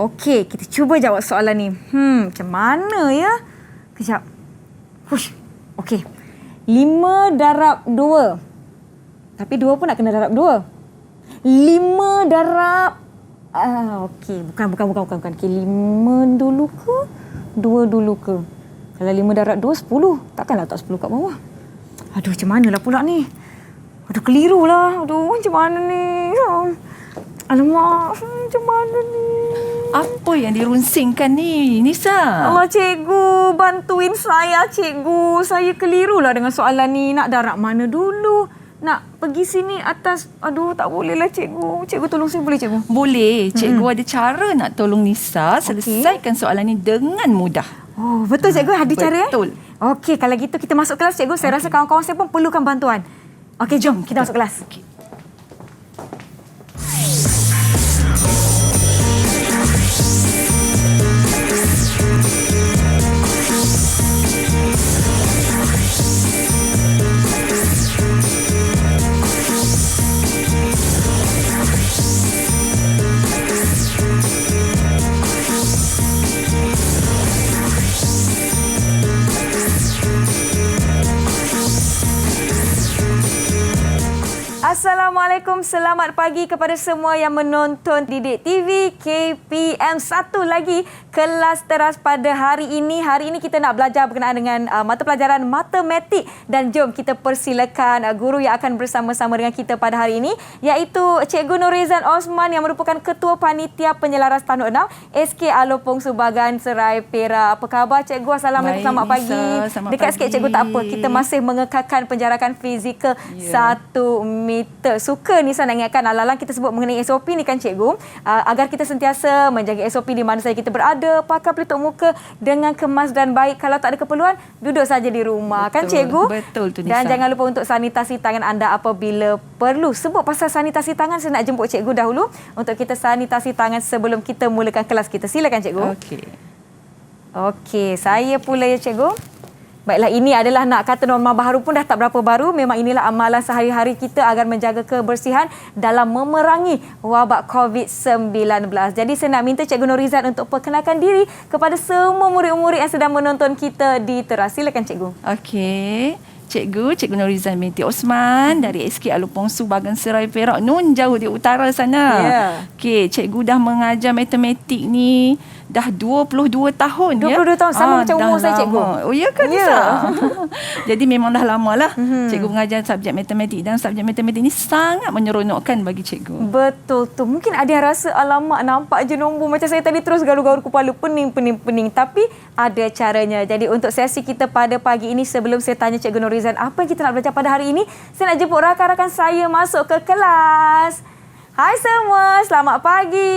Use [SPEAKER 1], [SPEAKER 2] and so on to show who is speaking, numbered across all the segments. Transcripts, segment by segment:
[SPEAKER 1] Okey, kita cuba jawab soalan ni. Macam mana ya? Kejap. Hush. Okey. 5 darab 2. Tapi 2 pun nak kena darab 2. 5 darab... okey. Bukan. Okey, 5 dulu ke? 2 dulu ke? Kalau 5 darab 2, 10. Takkanlah tak 10 kat bawah. Aduh, macam manalah pula ni? Aduh, keliru lah. Aduh, macam mana ni? Alamak, macam mana ni?
[SPEAKER 2] Apa yang dirunsingkan ni, Nisa?
[SPEAKER 1] Allah, cikgu, bantuin saya, cikgu. Saya kelirulah dengan soalan ni. Nak darab mana dulu? Nak pergi sini atas. Aduh, tak bolehlah, cikgu. Cikgu tolong saya, boleh, cikgu?
[SPEAKER 2] Boleh. Cikgu ada cara nak tolong Nisa selesaikan soalan ni dengan mudah.
[SPEAKER 1] Oh, betul, cikgu. Ada cara,
[SPEAKER 2] Betul.
[SPEAKER 1] Okey, kalau gitu kita masuk kelas, cikgu. Saya rasa kawan-kawan saya pun perlukan bantuan. Okey, jom kita masuk kelas.
[SPEAKER 2] Okay.
[SPEAKER 1] Assalamualaikum, selamat pagi kepada semua yang menonton Didik TV KPM. Satu lagi kelas teras pada hari ini. Hari ini kita nak belajar berkenaan dengan mata pelajaran matematik. Dan jom kita persilakan guru yang akan bersama-sama dengan kita pada hari ini, iaitu Cikgu Norizan Osman yang merupakan Ketua Panitia Penyelaras Tanduk 6 SK Alopong Subagan Serai Perak. Apa khabar, Cikgu? Assalamualaikum, selamat pagi. Dekat sikit, Cikgu, tak apa. Kita masih mengekalkan penjarakan fizikal 1 meter. Suka Nisa nak ingatkan alalang kita sebut mengenai SOP ni kan, Cikgu, agar kita sentiasa menjaga SOP di mana saja kita berada, pakai pelitup muka dengan kemas dan baik. Kalau tak ada keperluan, duduk saja di rumah. Betul, kan, Cikgu?
[SPEAKER 2] Betul tu, Nisa.
[SPEAKER 1] Dan jangan lupa untuk sanitasi tangan anda apabila perlu. Sebut pasal sanitasi tangan, saya nak jemput Cikgu dahulu untuk kita sanitasi tangan sebelum kita mulakan kelas kita. Silakan, Cikgu. Okey, saya pula ya, Cikgu. Baiklah, ini adalah nak kata norma baru pun dah tak berapa baru. Memang inilah amalan sehari-hari kita agar menjaga kebersihan dalam memerangi wabak COVID-19. Jadi saya nak minta Cikgu Norizan untuk perkenalkan diri kepada semua murid-murid yang sedang menonton kita di teras. Silakan, Cikgu.
[SPEAKER 2] Okey. Cikgu Norizan binti Osman dari SK Alopong Subagan Serai Perak. Nun jauh di utara sana. Okey, cikgu dah mengajar matematik ni dah 22 tahun
[SPEAKER 1] 22 tahun, sama macam umur saya, Cikgu.
[SPEAKER 2] Oh, ya kan, Nisa? Jadi memang dah lamalah cikgu mengajar subjek matematik, dan subjek matematik ni sangat menyeronokkan bagi cikgu.
[SPEAKER 1] Betul tu. Mungkin ada yang rasa, alamak, nampak je nombor macam saya tadi terus garu-garu kepala, pening. Tapi ada caranya. Jadi untuk sesi kita pada pagi ini, sebelum saya tanya Cikgu Norizan apa yang kita nak belajar pada hari ini, saya nak jemput rakan-rakan saya masuk ke kelas. Hai semua, selamat pagi.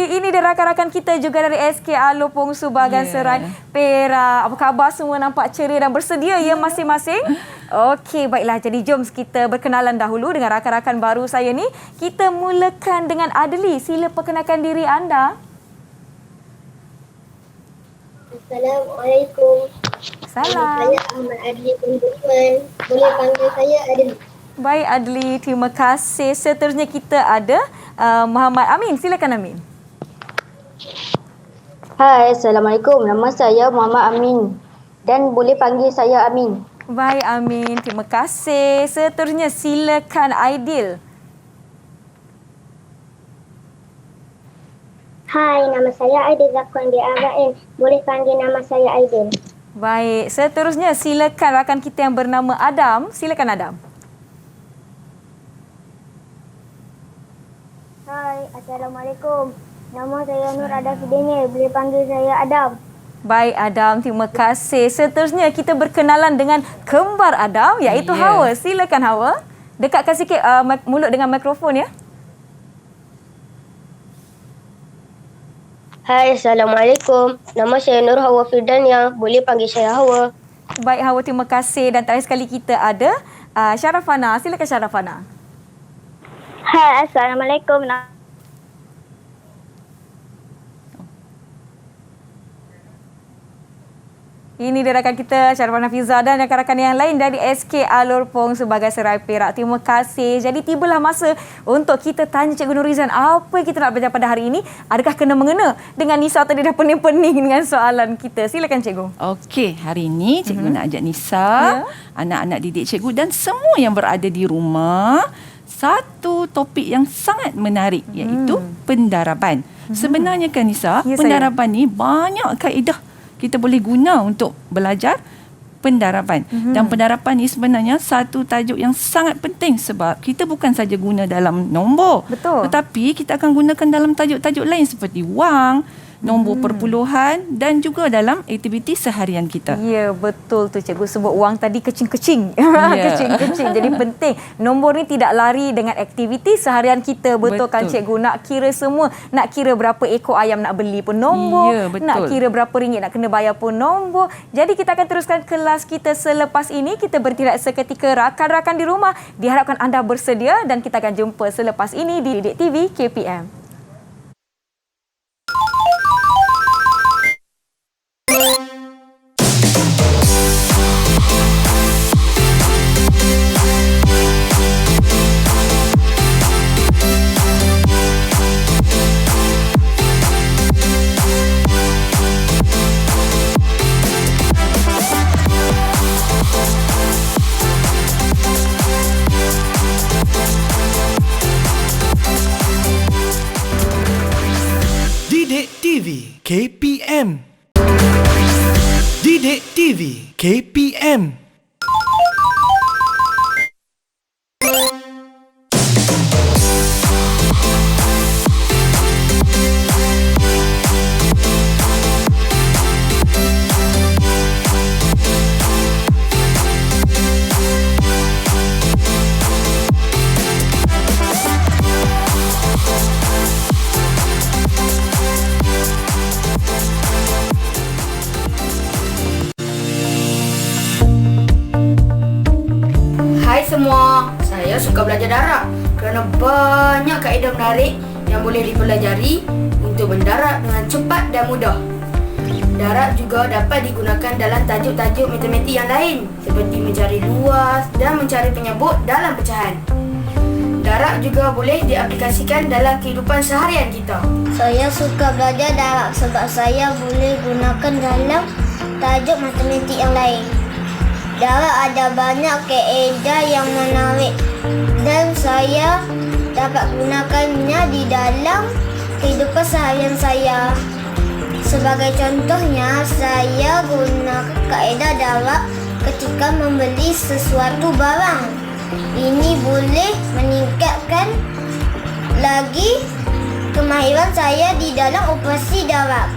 [SPEAKER 1] Ini dia rakan-rakan kita juga dari SK Alopong Subagan Serai Perak. Apa khabar semua? Nampak ceria dan bersedia ya masing-masing? Okey, baiklah. Jadi jom kita berkenalan dahulu dengan rakan-rakan baru saya ni. Kita mulakan dengan Adli. Sila perkenalkan diri anda.
[SPEAKER 3] Assalamualaikum.
[SPEAKER 1] Salam.
[SPEAKER 3] Saya Ahmad Adli bin Osman. Boleh panggil saya Adli.
[SPEAKER 1] Baik, Adli. Terima kasih. Seterusnya kita ada Muhammad Amin. Silakan, Amin.
[SPEAKER 4] Hai, Assalamualaikum. Nama saya Muhammad Amin dan boleh panggil saya Amin.
[SPEAKER 1] Baik, Amin. Terima kasih. Seterusnya silakan Aidil.
[SPEAKER 3] Hai, nama saya Aidil Zakwan bin Abain. Boleh panggil nama saya Aidil.
[SPEAKER 1] Baik, seterusnya silakan rakan kita yang bernama Adam. Silakan, Adam.
[SPEAKER 3] Hai, Assalamualaikum. Nama saya Nur Adam Fidini. Boleh panggil saya Adam.
[SPEAKER 1] Baik, Adam. Terima kasih. Seterusnya kita berkenalan dengan kembar Adam, iaitu Hawa. Silakan, Hawa. Dekatkan sikit mulut dengan mikrofon ya.
[SPEAKER 3] Hai, Assalamualaikum. Nama saya Nur Hawa Firdania. Boleh panggil saya Hawa.
[SPEAKER 1] Baik, Hawa. Terima kasih. Dan terakhir sekali kita ada Syarafana. Silakan, Syarafana.
[SPEAKER 3] Hai, Assalamualaikum.
[SPEAKER 1] Ini dia rakan kita Syarifah Nafizah dan rakan-rakan yang lain dari SK Alor Pong sebagai Serai Perak. Terima kasih. Jadi tibalah masa untuk kita tanya Cikgu Nurizan apa yang kita nak belajar pada hari ini. Adakah kena-mengena dengan Nisa tadi dah pening-pening dengan soalan kita. Silakan Cikgu.
[SPEAKER 2] Okey, hari ini Cikgu nak ajak Nisa, anak-anak didik Cikgu dan semua yang berada di rumah satu topik yang sangat menarik iaitu pendaraban. Sebenarnya kan Nisa,
[SPEAKER 1] Ya,
[SPEAKER 2] pendaraban ni banyak kaedah kita boleh guna untuk belajar pendaraban. Dan pendaraban ni sebenarnya satu tajuk yang sangat penting sebab kita bukan saja guna dalam nombor.
[SPEAKER 1] Betul.
[SPEAKER 2] Tetapi kita akan gunakan dalam tajuk-tajuk lain seperti wang, nombor perpuluhan dan juga dalam aktiviti seharian kita.
[SPEAKER 1] Ya, betul tu Cikgu sebut wang tadi kecing-kecing.
[SPEAKER 2] Ya.
[SPEAKER 1] Kecing-kecing. Jadi penting. Nombor ni tidak lari dengan aktiviti seharian kita. Betul kan Cikgu? Nak kira semua. Nak kira berapa ekor ayam nak beli pun nombor.
[SPEAKER 2] Ya, betul.
[SPEAKER 1] Nak kira berapa ringgit nak kena bayar pun nombor. Jadi kita akan teruskan kelas kita selepas ini. Kita bertindak seketika rakan-rakan di rumah. Diharapkan anda bersedia dan kita akan jumpa selepas ini di Didik TV KPM.
[SPEAKER 5] Didik TV KPM. Didik TV KPM.
[SPEAKER 6] Hai semua, saya suka belajar darat kerana banyak kaedah menarik yang boleh dipelajari untuk mendarat dengan cepat dan mudah. Darat juga dapat digunakan dalam tajuk-tajuk matematik yang lain seperti mencari luas dan mencari penyebut dalam pecahan. Darat juga boleh diaplikasikan dalam kehidupan seharian kita.
[SPEAKER 3] Saya suka belajar darat sebab saya boleh gunakan dalam tajuk matematik yang lain. Darat ada banyak kaedah yang menarik dan saya dapat gunakannya di dalam kehidupan seharian saya. Sebagai contohnya, saya gunakan kaedah darat ketika membeli sesuatu barang. Ini boleh meningkatkan lagi kemahiran saya di dalam operasi darat.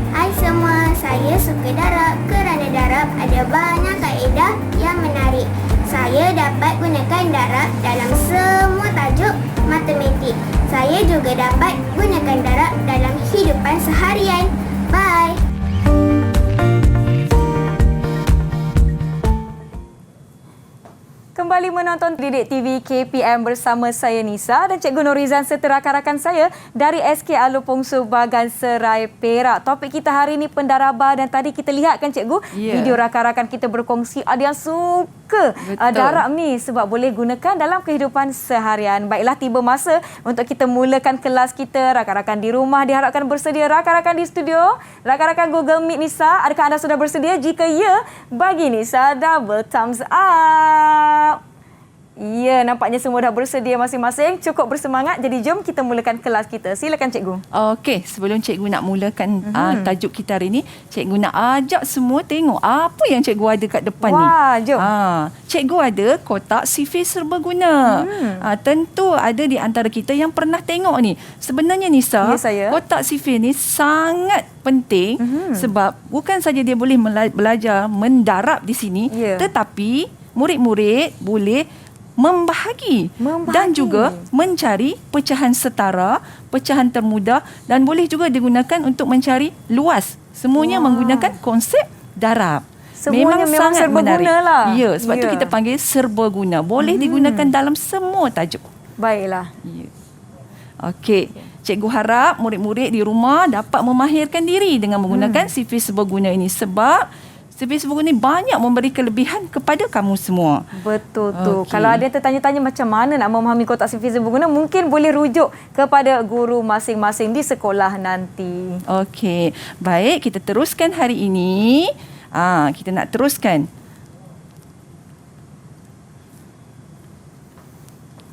[SPEAKER 7] Hai semua, saya suka darat kerana darat ada banyak kaedah yang menarik. Saya dapat gunakan darat dalam semua tajuk matematik. Saya juga dapat gunakan darat dalam kehidupan seharian. Bye!
[SPEAKER 1] Kembali menonton Didik TV KPM bersama saya Nisa dan Cikgu Nurizan serta rakan-rakan saya dari SK Alor Pong Subagan Serai Perak. Topik kita hari ini pendaraban dan tadi kita lihat kan Cikgu, video rakan-rakan kita berkongsi ada yang suka darat ni sebab boleh gunakan dalam kehidupan seharian. Baiklah, tiba masa untuk kita mulakan kelas kita. Rakan-rakan di rumah diharapkan bersedia. Rakan-rakan di studio, rakan-rakan Google Meet Nisa, adakah anda sudah bersedia? Jika ya, bagi Nisa double thumbs up. Ya, nampaknya semua dah bersedia masing-masing. Cukup bersemangat. Jadi jom kita mulakan kelas kita. Silakan Cikgu.
[SPEAKER 2] Okey, sebelum Cikgu nak mulakan tajuk kita hari ini, Cikgu nak ajak semua tengok apa yang Cikgu ada kat depan ni.
[SPEAKER 1] Wah, jom.
[SPEAKER 2] Cikgu ada kotak CV serbaguna. Tentu ada di antara kita yang pernah tengok ni. Sebenarnya Nisa,
[SPEAKER 1] Ya, saya.
[SPEAKER 2] kotak CV ni sangat penting sebab bukan saja dia boleh belajar mendarab di sini,
[SPEAKER 1] Ya.
[SPEAKER 2] tetapi murid-murid boleh membahagi dan juga mencari pecahan setara, pecahan termudah dan boleh juga digunakan untuk mencari luas. Semuanya menggunakan konsep darab.
[SPEAKER 1] Semuanya memang
[SPEAKER 2] sangat
[SPEAKER 1] serbaguna
[SPEAKER 2] menarik.
[SPEAKER 1] lah.
[SPEAKER 2] Ya, sebab tu
[SPEAKER 1] Ya.
[SPEAKER 2] kita panggil serbaguna. Boleh digunakan dalam semua tajuk.
[SPEAKER 1] Baiklah.
[SPEAKER 2] Ya. Okey. Cikgu harap murid-murid di rumah dapat memahirkan diri dengan menggunakan CV serbaguna ini sebab Facebook ni banyak memberi kelebihan kepada kamu semua.
[SPEAKER 1] Betul tu.
[SPEAKER 2] Okey.
[SPEAKER 1] Kalau ada yang tertanya-tanya macam mana nak memahami kotak sifir sempurna, mungkin boleh rujuk kepada guru masing-masing di sekolah nanti.
[SPEAKER 2] Okey. Baik, kita teruskan hari ini. Kita nak teruskan.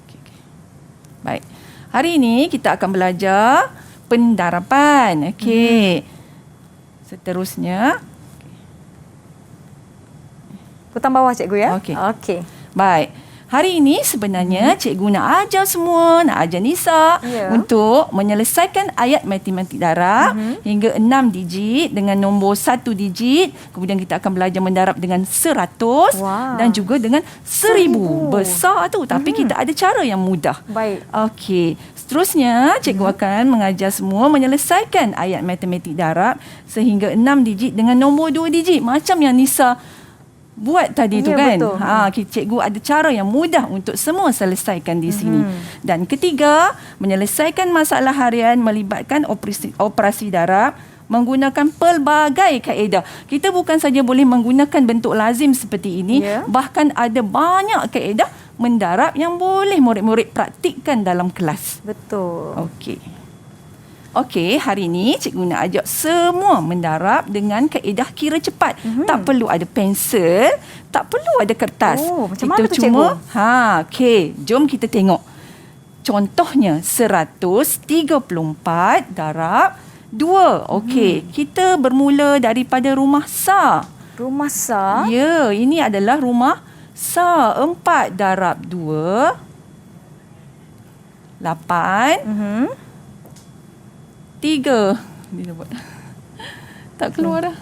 [SPEAKER 2] Okey. Baik. Hari ini kita akan belajar pendarapan. Okey. Seterusnya,
[SPEAKER 1] Hutang bawah cikgu ya.
[SPEAKER 2] Okey.
[SPEAKER 1] Okey.
[SPEAKER 2] baik. Hari ini sebenarnya cikgu nak ajar semua, nak ajar Nisa
[SPEAKER 1] Ya.
[SPEAKER 2] untuk menyelesaikan ayat matematik darab hingga 6 digit dengan nombor 1 digit. Kemudian kita akan belajar mendarab dengan 100
[SPEAKER 1] Wow.
[SPEAKER 2] dan juga dengan 1000. Besar tu, tapi kita ada cara yang mudah.
[SPEAKER 1] Baik.
[SPEAKER 2] Okey, seterusnya cikgu akan mengajar semua menyelesaikan ayat matematik darab sehingga 6 digit dengan nombor 2 digit macam yang Nisa buat tadi tu
[SPEAKER 1] Ya,
[SPEAKER 2] kan.
[SPEAKER 1] betul.
[SPEAKER 2] Cikgu ada cara yang mudah untuk semua selesaikan di sini. Dan ketiga, menyelesaikan masalah harian melibatkan operasi darab menggunakan pelbagai kaedah. Kita bukan saja boleh menggunakan bentuk lazim seperti ini,
[SPEAKER 1] Ya.
[SPEAKER 2] bahkan ada banyak kaedah mendarab yang boleh murid-murid praktikkan dalam kelas.
[SPEAKER 1] Betul.
[SPEAKER 2] Okey, hari ini cikgu nak ajak semua mendarab dengan kaedah kira cepat. Tak perlu ada pensel, tak perlu ada kertas.
[SPEAKER 1] Oh, macam
[SPEAKER 2] Kita
[SPEAKER 1] mana tu,
[SPEAKER 2] cuma,
[SPEAKER 1] cikgu?
[SPEAKER 2] okey, jom kita tengok. Contohnya 134 darab 2. Okey, kita bermula daripada rumah Sa.
[SPEAKER 1] Rumah Sa.
[SPEAKER 2] Ya, ini adalah rumah Sa. 4 darab 2 8 3. Dia buat. Tak keluar dah.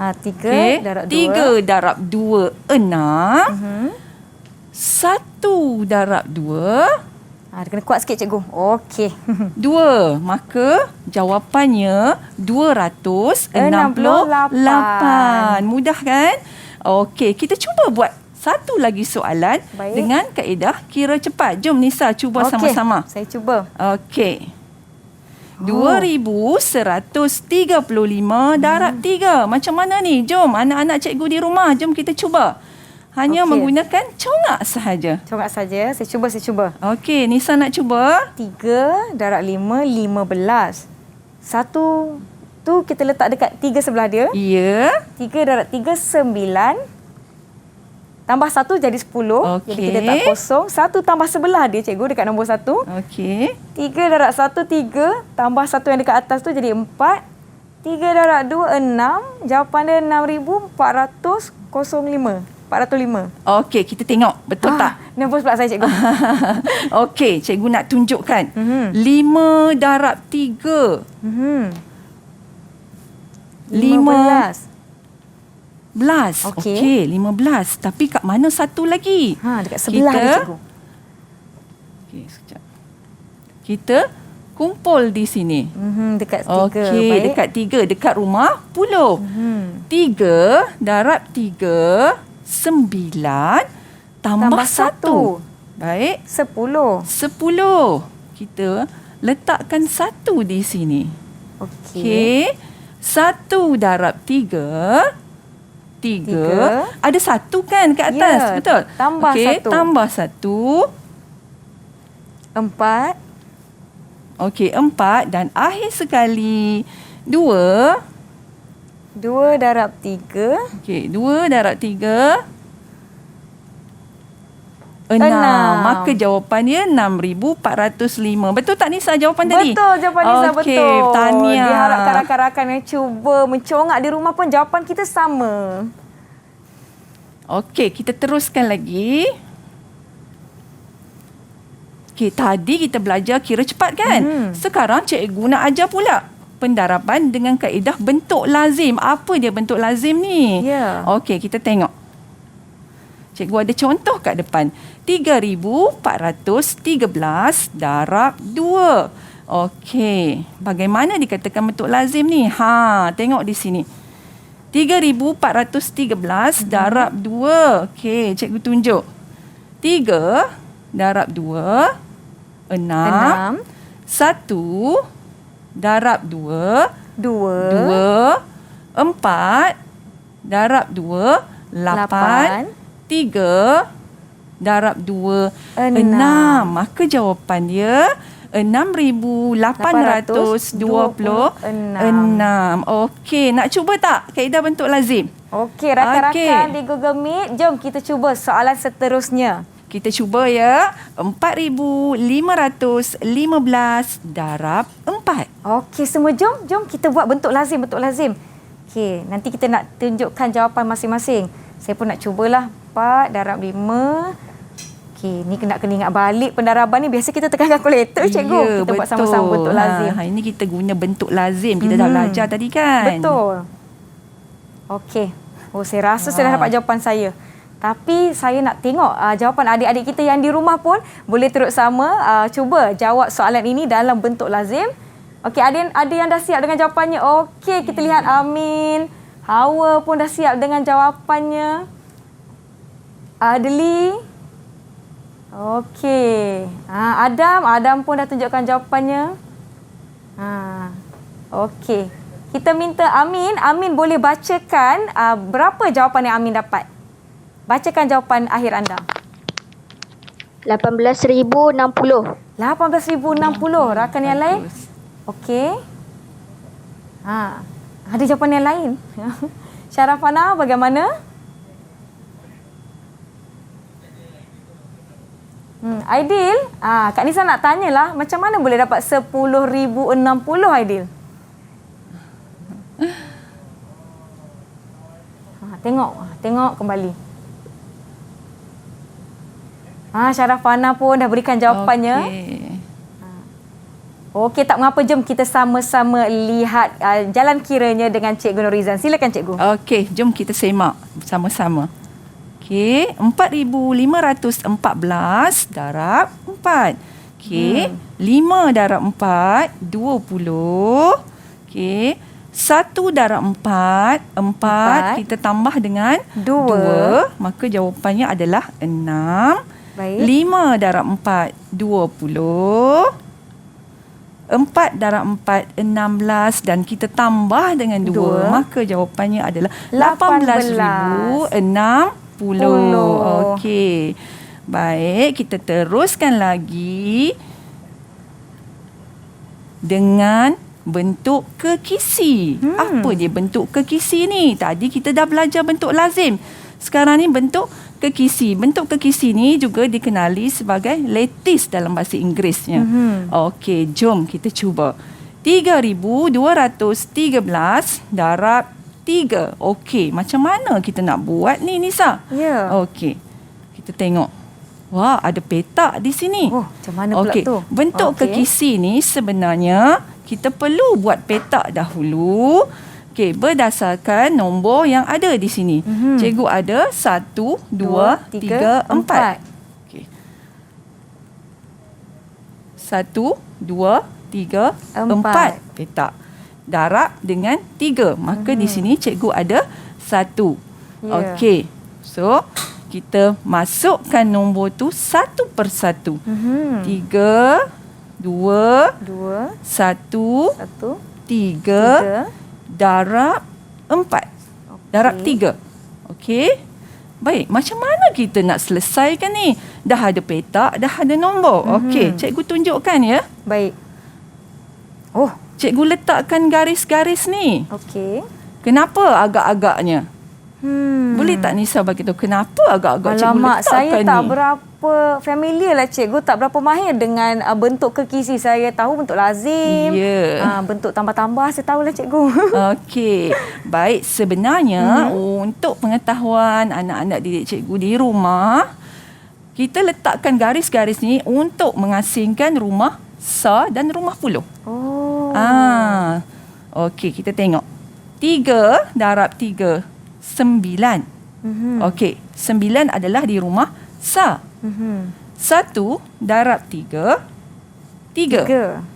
[SPEAKER 1] 3 darab 2.
[SPEAKER 2] 3 darab 2 6. 1 darab 2
[SPEAKER 1] Dia kena kuat sikit cikgu. Okey.
[SPEAKER 2] 2. Maka jawapannya 268. Mudah kan? Okey, kita cuba buat satu lagi soalan
[SPEAKER 1] Baik.
[SPEAKER 2] dengan kaedah kira cepat. Jom Nisa cuba
[SPEAKER 1] Okey,
[SPEAKER 2] sama-sama.
[SPEAKER 1] saya cuba.
[SPEAKER 2] Okey. 2135 darab 3. Macam mana ni? Jom anak-anak cikgu di rumah, jom kita cuba. Hanya
[SPEAKER 1] Okey.
[SPEAKER 2] menggunakan congak sahaja.
[SPEAKER 1] Corak saja. Saya cuba.
[SPEAKER 2] Okey, Nisa nak cuba.
[SPEAKER 1] 3 darab 5, 15. 1 tu kita letak dekat 3 sebelah dia.
[SPEAKER 2] Ya.
[SPEAKER 1] 3 darab 3, 9. Tambah 1 jadi 10. Jadi
[SPEAKER 2] Okey.
[SPEAKER 1] kita letak kosong. 1 tambah sebelah dia cikgu dekat nombor 1.
[SPEAKER 2] Okey.
[SPEAKER 1] 3 darab 1, 3. Tambah 1 yang dekat atas tu jadi 4. 3 darab 2, 6. Jawapan dia 6,405. 405.
[SPEAKER 2] Okey, kita tengok. Betul tak?
[SPEAKER 1] Nervous pula saya cikgu.
[SPEAKER 2] Okey, cikgu nak tunjukkan. 5
[SPEAKER 1] Mhm.
[SPEAKER 2] darab 3.
[SPEAKER 1] 15.
[SPEAKER 2] 15.
[SPEAKER 1] Okey.
[SPEAKER 2] Okey, 15. Tapi kat mana satu lagi?
[SPEAKER 1] Dekat sebelah dia cikgu.
[SPEAKER 2] Okey, sekejap. Kita kumpul di sini.
[SPEAKER 1] Dekat 3.
[SPEAKER 2] Okey, dekat 3. Dekat rumah Puluh. 3 darab 3, 9 tambah 1. Baik.
[SPEAKER 1] 10.
[SPEAKER 2] 10. Kita letakkan 1 di sini. Okey. 1 darab 3. 3. Ada 1 kan kat atas,
[SPEAKER 1] Ya,
[SPEAKER 2] betul?
[SPEAKER 1] tambah
[SPEAKER 2] Okey,
[SPEAKER 1] 1.
[SPEAKER 2] tambah 1.
[SPEAKER 1] 4.
[SPEAKER 2] Okey, 4 dan akhir sekali 2.
[SPEAKER 1] 2 darab 3.
[SPEAKER 2] Okey, 2 darab 3. 6.
[SPEAKER 1] 6.
[SPEAKER 2] Maka jawapannya 6,405. Betul tak Nisa jawapan tadi?
[SPEAKER 1] Betul jawapan Nisa,
[SPEAKER 2] Okey,
[SPEAKER 1] betul.
[SPEAKER 2] tahniah.
[SPEAKER 1] Diharapkan rakan-rakan yang cuba mencongak di rumah pun jawapan kita sama.
[SPEAKER 2] Okey, kita teruskan lagi. Okey, tadi kita belajar kira cepat kan? Sekarang cikgu nak ajar pula pendaraban dengan kaedah bentuk lazim. Apa dia bentuk lazim ni?
[SPEAKER 1] Ya.
[SPEAKER 2] Okey, kita tengok. Cikgu ada contoh kat depan. 3,413 darab 2. Okey, bagaimana dikatakan bentuk lazim ni? Tengok di sini. 3,413 darab 2. Okey, cikgu tunjuk. 3 darab 2, 6. 1 darab 2,
[SPEAKER 1] 2.
[SPEAKER 2] 4. darab 2, 8. 3 darab 2, 6. Maka jawapan dia 6,826. Okey, nak cuba tak kaedah bentuk lazim?
[SPEAKER 1] Okey, rakan-rakan di Google Meet, jom kita cuba soalan seterusnya.
[SPEAKER 2] Kita cuba ya. 4,515 darab 4.
[SPEAKER 1] Okey, semua jom kita buat bentuk lazim. Okey, nanti kita nak tunjukkan jawapan masing-masing. Saya pun nak cubalah. 4 darab 5. Okey, ni kena ingat balik pendaraban ni. Biasa kita tekan kalkulator, cikgu. Kita buat sama-sama bentuk lazim.
[SPEAKER 2] Ini kita guna bentuk lazim. Kita dah belajar tadi kan?
[SPEAKER 1] Betul. Okey. Oh, saya rasa saya dah dapat jawapan saya. Tapi saya nak tengok jawapan adik-adik kita yang di rumah pun boleh turut sama cuba jawab soalan ini dalam bentuk lazim. Okey, ada yang dah siap dengan jawapannya. Okey, kita lihat Amin. Hawa pun dah siap dengan jawapannya. Adli. Okey. Adam pun dah tunjukkan jawapannya. Okey. Kita minta Amin boleh bacakan berapa jawapan yang Amin dapat? Bacakan jawapan akhir anda.
[SPEAKER 4] 18,060.
[SPEAKER 1] 18,060. Rakan yang lain? Okey. Ada jawapan yang lain? Syarafana bagaimana? Aidil, Kak Nisa nak tanyalah, macam mana boleh dapat 10,060 Aidil? Tengok kembali. Syarafana pun dah berikan jawapannya. Okey, tak mengapa, jom kita sama-sama lihat jalan kiranya dengan Cikgu Norizan. Silakan Cikgu.
[SPEAKER 2] Okey, jom kita semak sama-sama. Okey, 4,514 darab 4. Okey, 5 darab 4, 20. Okey, 1 darab 4, 4. Kita tambah dengan 2. Maka jawapannya adalah 6.
[SPEAKER 1] Baik.
[SPEAKER 2] 5 darab 4, 20. 4 darab 4, 16 dan kita tambah dengan 2. Maka jawapannya adalah 18,060. Okey. Baik, kita teruskan lagi dengan bentuk kekisi. Apa dia bentuk kekisi ni? Tadi kita dah belajar bentuk lazim. Sekarang ni bentuk kekisi. Bentuk kekisi ni juga dikenali sebagai lattice dalam bahasa Inggerisnya. Okey, jom kita cuba. 3,213 darab 3. Okey, macam mana kita nak buat ni, Nisa?
[SPEAKER 1] Ya.
[SPEAKER 2] Okey, kita tengok. Wah, ada petak di sini.
[SPEAKER 1] Oh, macam mana pula tu?
[SPEAKER 2] Bentuk kekisi ni sebenarnya kita perlu buat petak dahulu. Okey, berdasarkan nombor yang ada di sini. Cikgu ada 1, 2, 3, 4. Okey. 1, 2, 3, 4 petak. Darab dengan 3. Maka di sini cikgu ada 1. Okey. So, kita masukkan nombor tu satu persatu. 3, 2, 1, 3. Darab 4. Darab 3. Okey. Baik, macam mana kita nak selesaikan ni? Dah ada petak, dah ada nombor. Okey, cikgu tunjukkan ya.
[SPEAKER 1] Baik.
[SPEAKER 2] Cikgu letakkan garis-garis ni.
[SPEAKER 1] Okey.
[SPEAKER 2] Kenapa agak-agaknya? Boleh tak Nisa bagi tahu kenapa agak-agak cikgu letakkan
[SPEAKER 1] saya
[SPEAKER 2] ni?
[SPEAKER 1] tak berapa familiar lah cikgu, tak berapa mahir dengan bentuk kekisi. Saya tahu bentuk lazim. Bentuk tambah-tambah saya tahulah cikgu.
[SPEAKER 2] Okey. Baik, sebenarnya untuk pengetahuan anak-anak didik cikgu di rumah, kita letakkan garis-garis ni untuk mengasingkan rumah sa dan rumah puluh. Okey, kita tengok. 3 darab 3, 9. Okey, 9 adalah di rumah sa. 1 darab 3, 3.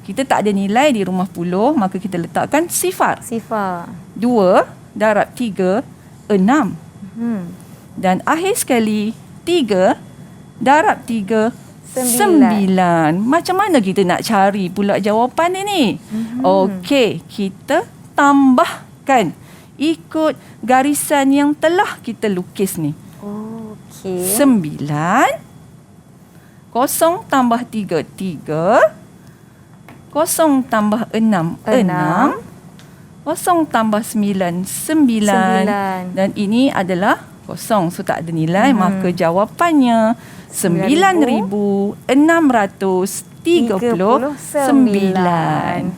[SPEAKER 2] Kita tak ada nilai di rumah puluh, maka kita letakkan sifar. 2 darab 3, 6. Dan akhir sekali, 3 darab 3, 9. Macam mana kita nak cari pula jawapan ini? Okey, kita tambahkan ikut garisan yang telah kita lukis ni.
[SPEAKER 1] Okey.
[SPEAKER 2] 9 0 tambah 3 3 0 tambah 6 6 0 tambah 9 9 dan ini adalah kosong, so tak ada nilai. Maka jawapannya 9,639.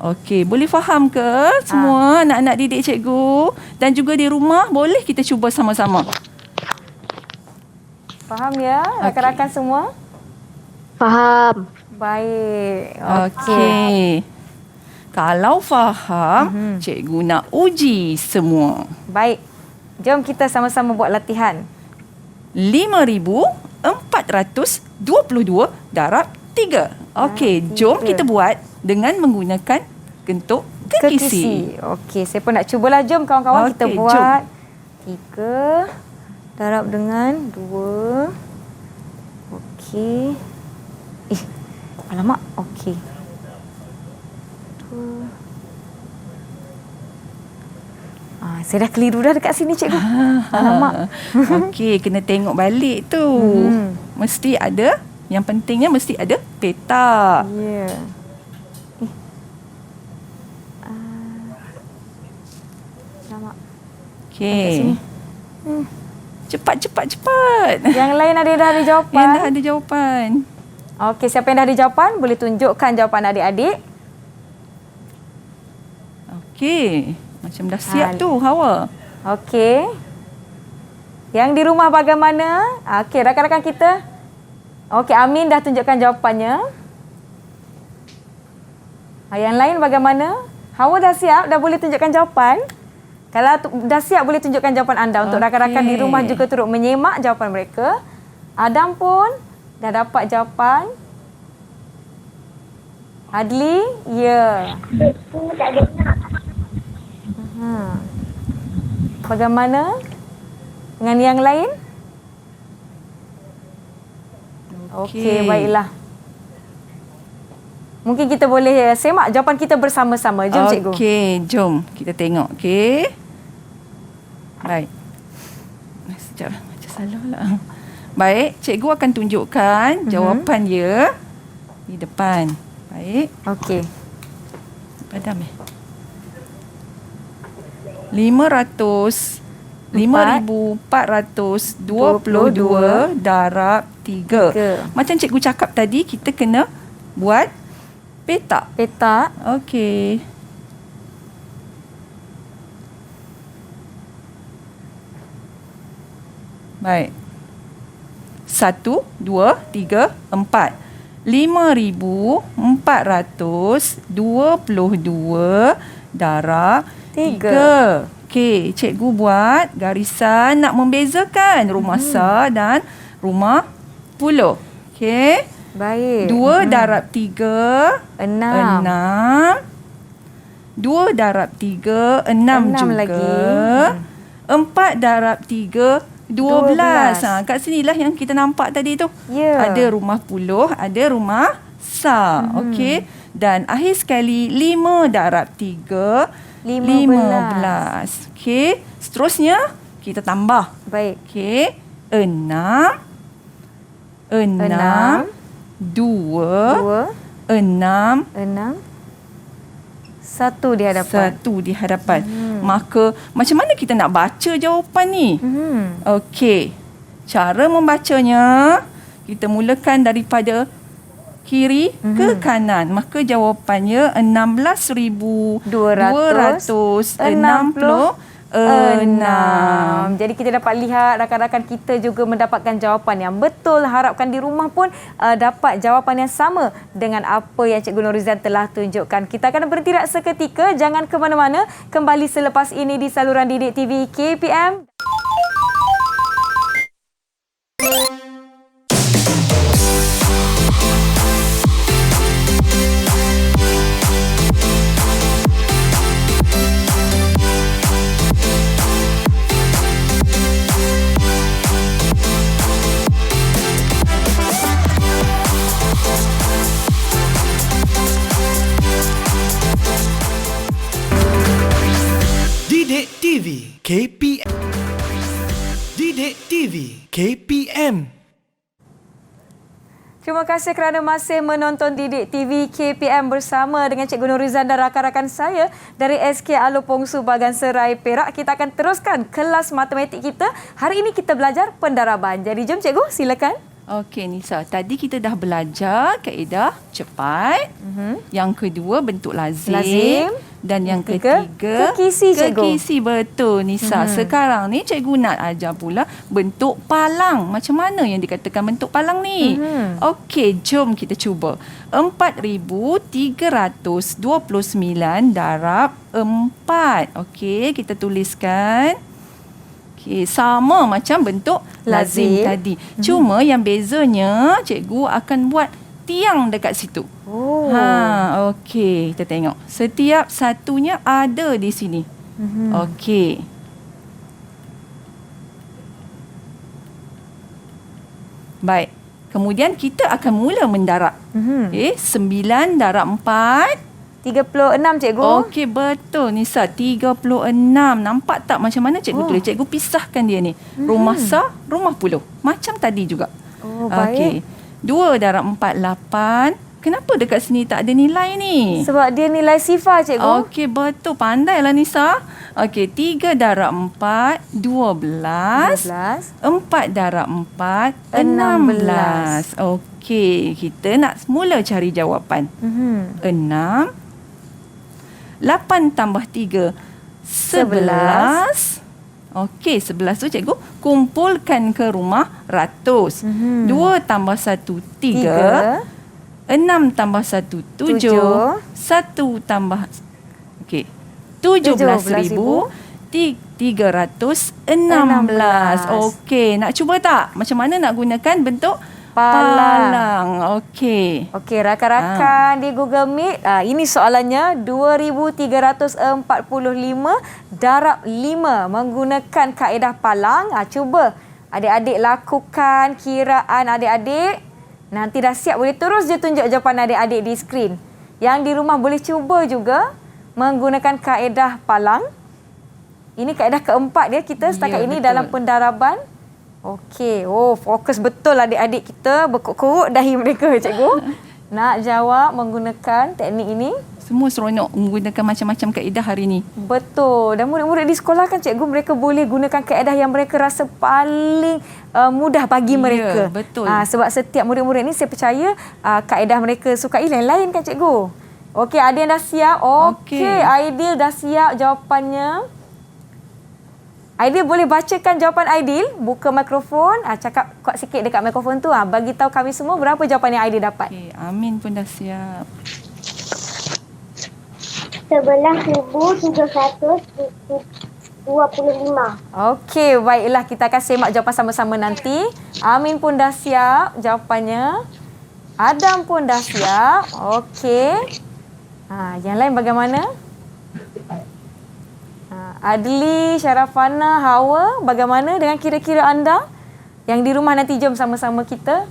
[SPEAKER 2] Okey, boleh faham ke semua anak-anak didik cikgu? Dan juga di rumah boleh kita cuba sama-sama.
[SPEAKER 1] Faham ya rakan-rakan semua?
[SPEAKER 4] Faham.
[SPEAKER 1] Baik.
[SPEAKER 2] Okey. Kalau faham, cikgu nak uji semua.
[SPEAKER 1] Baik. Jom kita sama-sama buat latihan.
[SPEAKER 2] 5,422 darab 3. Okey, jom kita buat dengan menggunakan bentuk kekisi.
[SPEAKER 1] Okey, saya pun nak cubalah. Jom kawan-kawan kita
[SPEAKER 2] Okey,
[SPEAKER 1] buat. 3 darab dengan 2. Okey. Alamak. Okey. 2. Saya dah keliru dah dekat sini cikgu. Alamak.
[SPEAKER 2] Okey, kena tengok balik tu. Mesti ada. Yang pentingnya mesti ada peta.
[SPEAKER 1] Ya. Alamak.
[SPEAKER 2] Okey. Cepat.
[SPEAKER 1] Yang lain dah ada jawapan?
[SPEAKER 2] Yang dah ada jawapan.
[SPEAKER 1] Okey, siapa yang dah ada jawapan boleh tunjukkan jawapan adik-adik.
[SPEAKER 2] Okey. Macam dah siap tu, Hawa.
[SPEAKER 1] Okey. Yang di rumah bagaimana? Okey, rakan-rakan kita. Okey, Amin dah tunjukkan jawapannya. Yang lain bagaimana? Hawa dah siap? Dah boleh tunjukkan jawapan? Kalau dah siap, boleh tunjukkan jawapan anda untuk rakan-rakan di rumah juga turut menyemak jawapan mereka. Adam pun dah dapat jawapan. Adli, ya. Bagaimana dengan yang lain? Okey, baiklah. Mungkin kita boleh semak jawapan kita bersama-sama. Jom cikgu.
[SPEAKER 2] Okey, jom kita tengok. Okey. Baik. Sekejap, macam salah lah. Baik, cikgu akan tunjukkan jawapan dia di depan. Baik.
[SPEAKER 1] Okey.
[SPEAKER 2] Padam 5,422 darab 3. Macam cikgu cakap tadi, kita kena buat peta.
[SPEAKER 1] Peta.
[SPEAKER 2] Okey. Baik. 1, 2, 3, 4. 5,422 darab 3. Okey, cikgu buat garisan nak membezakan rumah sa dan rumah puluh. Okey.
[SPEAKER 1] Baik.
[SPEAKER 2] 2 darab 3, 6. 2 darab 3, 6 juga.
[SPEAKER 1] Lagi.
[SPEAKER 2] 4 darab 3, 12. Kat sinilah yang kita nampak tadi tu.
[SPEAKER 1] Ya.
[SPEAKER 2] Ada rumah puluh, ada rumah sa. Okey. Dan akhir sekali 5 darab 3, 15. Okey. Seterusnya kita tambah.
[SPEAKER 1] Baik.
[SPEAKER 2] Okey. 6, 2, 6,
[SPEAKER 1] 1 di hadapan.
[SPEAKER 2] 1 di hadapan. Maka macam mana kita nak baca jawapan ni? Okey. Cara membacanya, kita mulakan daripada kiri ke kanan. Maka jawapannya 16,266.
[SPEAKER 1] Jadi kita dapat lihat rakan-rakan kita juga mendapatkan jawapan yang betul. Harapkan di rumah pun dapat jawapan yang sama dengan apa yang Cikgu Norizan telah tunjukkan. Kita akan berhenti seketika. Jangan ke mana-mana. Kembali selepas ini di saluran Didik TV KPM.
[SPEAKER 5] Didik TV KPM.
[SPEAKER 1] Terima kasih kerana masih menonton Didik TV KPM bersama dengan Cikgu Nurizan dan rakan-rakan saya dari SK Alupong Subagan Serai Perak. Kita akan teruskan kelas matematik kita. Hari ini kita belajar pendaraban. Jadi jom Cikgu, silakan.
[SPEAKER 2] Okey Nisa, tadi kita dah belajar kaedah cepat. Yang kedua bentuk lazim. Dan yang ketiga
[SPEAKER 1] kekisi, Cikgu.
[SPEAKER 2] kekisi, betul Nisa. Sekarang ni cikgu nak ajar pula bentuk palang. Macam mana yang dikatakan bentuk palang ni? Okey, jom kita cuba. 4,329 darab 4. Okey, kita tuliskan. Okey, sama macam bentuk lazim tadi. Cuma yang bezanya cikgu akan buat tiang dekat situ. Okey, kita tengok. Setiap satunya ada di sini. Okey. Baik. Kemudian kita akan mula mendarab. Okey, 9 darab 4.
[SPEAKER 1] 36 Cikgu.
[SPEAKER 2] Okey, betul Nisa. 36. Nampak tak macam mana cikgu tulis? Cikgu pisahkan dia ni. Rumah sah, rumah puluh. Macam tadi juga.
[SPEAKER 1] Oh, baik.
[SPEAKER 2] Okey. 2 darab 4, 8. Kenapa dekat sini tak ada nilai ni?
[SPEAKER 1] Sebab dia nilai sifar Cikgu.
[SPEAKER 2] Okey, betul. Pandailah Nisa. Okey, 3 darab 4, 12. 4 darab 4, 16. Okey, kita nak mula cari jawapan. 6. 8 tambah 3, 11. Okey, 11 tu cikgu kumpulkan ke rumah ratus. 2 tambah 1, 3. 6 tambah 1, 7. 1 tambah... Okey. 17,316. Okey, nak cuba tak? Macam mana nak gunakan bentuk palang? Okey.
[SPEAKER 1] Okey, rakan-rakan di Google Meet, ini soalannya 2,345 darab 5 menggunakan kaedah palang. Cuba adik-adik lakukan kiraan adik-adik. Nanti dah siap, boleh terus je tunjuk jawapan adik-adik di skrin. Yang di rumah boleh cuba juga menggunakan kaedah palang. Ini kaedah keempat dia kita setakat ini
[SPEAKER 2] betul.
[SPEAKER 1] dalam pendaraban. Okey. Oh, fokus betul adik-adik kita. Berkerut dahi mereka, cikgu. Nak jawab menggunakan teknik ini.
[SPEAKER 2] Semua seronok menggunakan macam-macam kaedah hari ni.
[SPEAKER 1] Betul. Dan murid-murid di sekolah kan cikgu, mereka boleh gunakan kaedah yang mereka rasa paling mudah bagi mereka.
[SPEAKER 2] Betul.
[SPEAKER 1] Sebab setiap murid-murid ni saya percaya kaedah mereka sukai lain-lain kan cikgu. Okey, ada yang dah siap? Okey, Aidil dah siap jawapannya. Aidil boleh bacakan jawapan Aidil. Buka mikrofon. Cakap kuat sikit dekat mikrofon tu. Bagi tahu kami semua berapa jawapan yang Aidil dapat.
[SPEAKER 2] Okey, Amin pun dah siap.
[SPEAKER 3] 11,325.
[SPEAKER 1] Okey, baiklah kita akan semak jawapan sama-sama nanti. Amin pun dah siap jawapannya. Adam pun dah siap. Okey. Yang lain bagaimana? Adli, Syarafana, Hawa, bagaimana dengan kira-kira anda? Yang di rumah nanti jom sama-sama kita.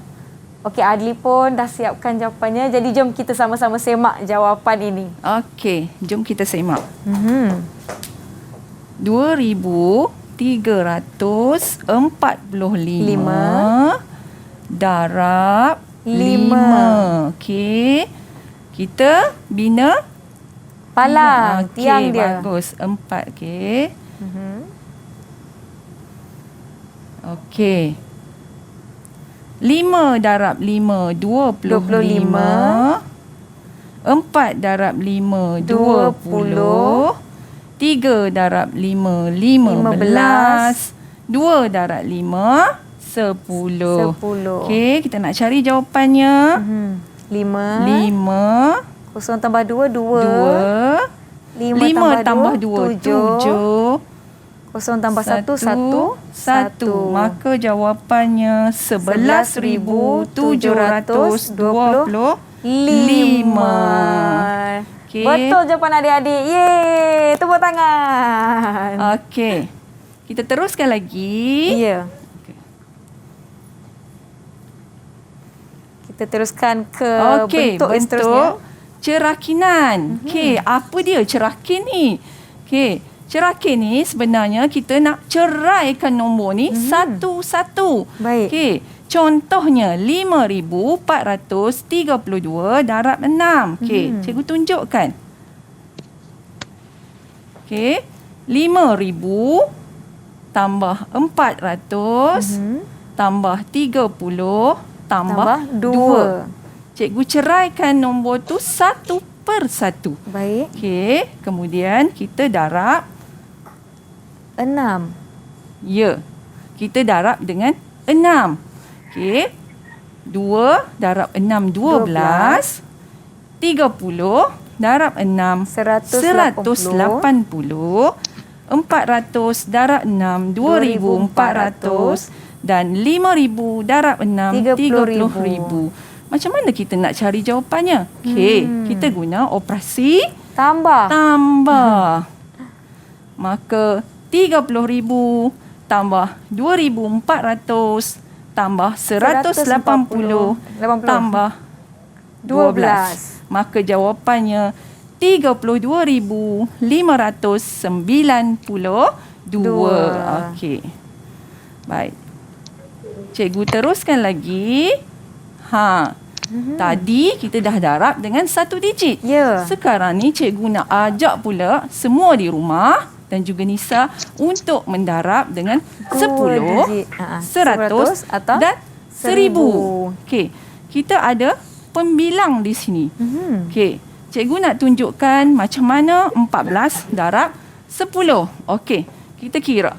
[SPEAKER 1] Okey, Adli pun dah siapkan jawapannya. Jadi jom kita sama-sama semak jawapan ini.
[SPEAKER 2] Okey, jom kita semak. 2,345 darab 5. Okey. Kita bina
[SPEAKER 1] palang, tiang dia.
[SPEAKER 2] Bagus. 4. Okey. Okey. 5 darab 5, 25. 4 darab 5, 20. 3 darab 5, 15. 2 darab 5, 10. Okey, kita nak cari jawapannya. 5.
[SPEAKER 1] 0 tambah 2, 2.
[SPEAKER 2] 5 tambah 2, 7.
[SPEAKER 1] 0 tambah 1, 1.
[SPEAKER 2] 1. Maka jawapannya 11,725. Okay.
[SPEAKER 1] Betul jawapan adik-adik. Yeay, tepuk tangan.
[SPEAKER 2] Okey. Kita teruskan lagi.
[SPEAKER 1] Ya.
[SPEAKER 2] Okay.
[SPEAKER 1] Kita teruskan ke bentuk seterusnya.
[SPEAKER 2] Cerakinan. Okey, apa dia cerakin ni? Okey, Cerakir ni sebenarnya kita nak ceraikan nombor ni satu-satu.
[SPEAKER 1] Baik.
[SPEAKER 2] Okey. Contohnya 5,432 darab 6. Okey, cikgu tunjukkan. Okey. 5,000 tambah 400 tambah 30 tambah 2. Cikgu ceraikan nombor tu satu per satu.
[SPEAKER 1] Baik.
[SPEAKER 2] Okey, kemudian kita darab.
[SPEAKER 1] 6.
[SPEAKER 2] Ya, kita darab dengan 6. Okey, 2 darab 6, 12. 30 darab 6, 180. 400 darab 6, 2,400. Dan 5,000 darab 6, 30,000. Macam mana kita nak cari jawapannya? Okey, kita guna operasi
[SPEAKER 1] Tambah.
[SPEAKER 2] Maka 30,000 tambah 2,400 tambah 180 tambah 12. Maka jawapannya 32,592. Okey. Baik. Cikgu teruskan lagi. Tadi kita dah darab dengan satu digit.
[SPEAKER 1] Ya.
[SPEAKER 2] Sekarang ni cikgu nak ajak pula semua di rumah dan juga Nisa untuk mendarab dengan 10,
[SPEAKER 1] digit.
[SPEAKER 2] 100
[SPEAKER 1] atau
[SPEAKER 2] dan 1,000. Okey, kita ada pembilang di sini. Okey, cikgu nak tunjukkan macam mana 14 darab 10. Okey, kita kira.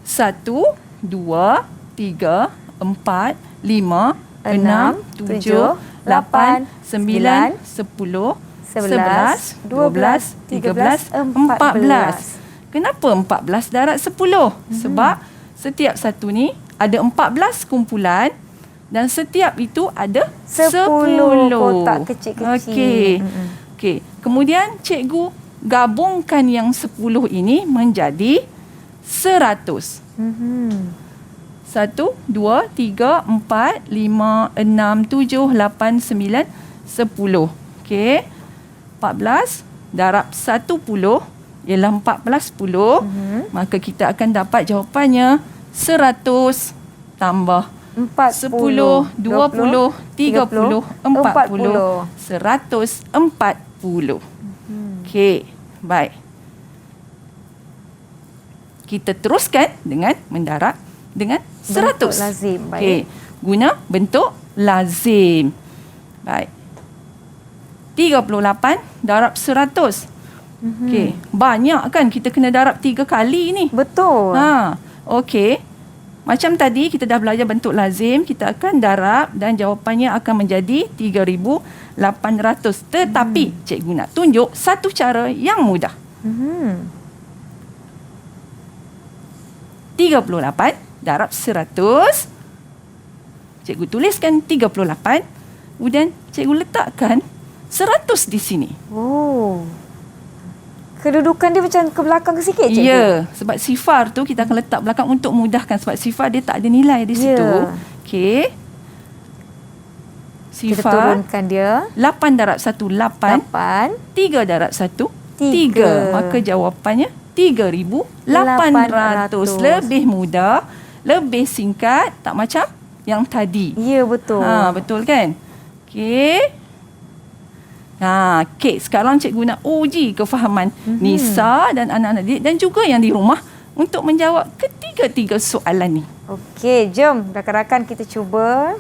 [SPEAKER 2] 1, 2, 3, 4, 5, 6, 7, 8, 9, 10, 11, 12, 13, 14. Kenapa 14 darab 10? Sebab setiap satu ni ada 14 kumpulan dan setiap itu ada 10
[SPEAKER 1] kotak kecil-kecil.
[SPEAKER 2] Okey. Kemudian cikgu gabungkan yang 10 ini menjadi 100. 1, 2, 3, 4, 5, 6, 7, 8, 9, 10. Okey. 14 darab 10 ialah 14 maka kita akan dapat jawapannya 100 tambah 10, 20, 30, 40, 140. Okey, baik. Kita teruskan dengan mendarab dengan 100.
[SPEAKER 1] Bentuk lazim. Baik.
[SPEAKER 2] Okey, guna bentuk lazim. Baik. 38 darab 100. Okey, banyak kan kita kena darab 3 kali ni.
[SPEAKER 1] Betul.
[SPEAKER 2] Okey. Macam tadi kita dah belajar bentuk lazim, kita akan darab dan jawapannya akan menjadi 3,800. Tetapi cikgu nak tunjuk satu cara yang mudah. 38 darab 100. Cikgu tuliskan 38. Kemudian cikgu letakkan 100 di sini.
[SPEAKER 1] Oh. Kedudukan dia macam ke belakang ke sikit, cikgu?
[SPEAKER 2] Ya, sebab sifar tu kita akan letak belakang untuk mudahkan sebab sifar dia tak ada nilai di situ. Okey.
[SPEAKER 1] Kita
[SPEAKER 2] Sifar
[SPEAKER 1] turunkan dia.
[SPEAKER 2] 8 darab 1, 8. 3 darab 1, 3. Maka jawapannya 3,800. Lebih mudah, lebih singkat, tak macam yang tadi.
[SPEAKER 1] Ya, betul.
[SPEAKER 2] Betul kan? Okey. Okey, sekarang cikgu nak uji kefahaman Nisa dan anak-anak didik dan juga yang di rumah untuk menjawab ketiga-tiga soalan ni.
[SPEAKER 1] Okey, jom rakan-rakan kita cuba.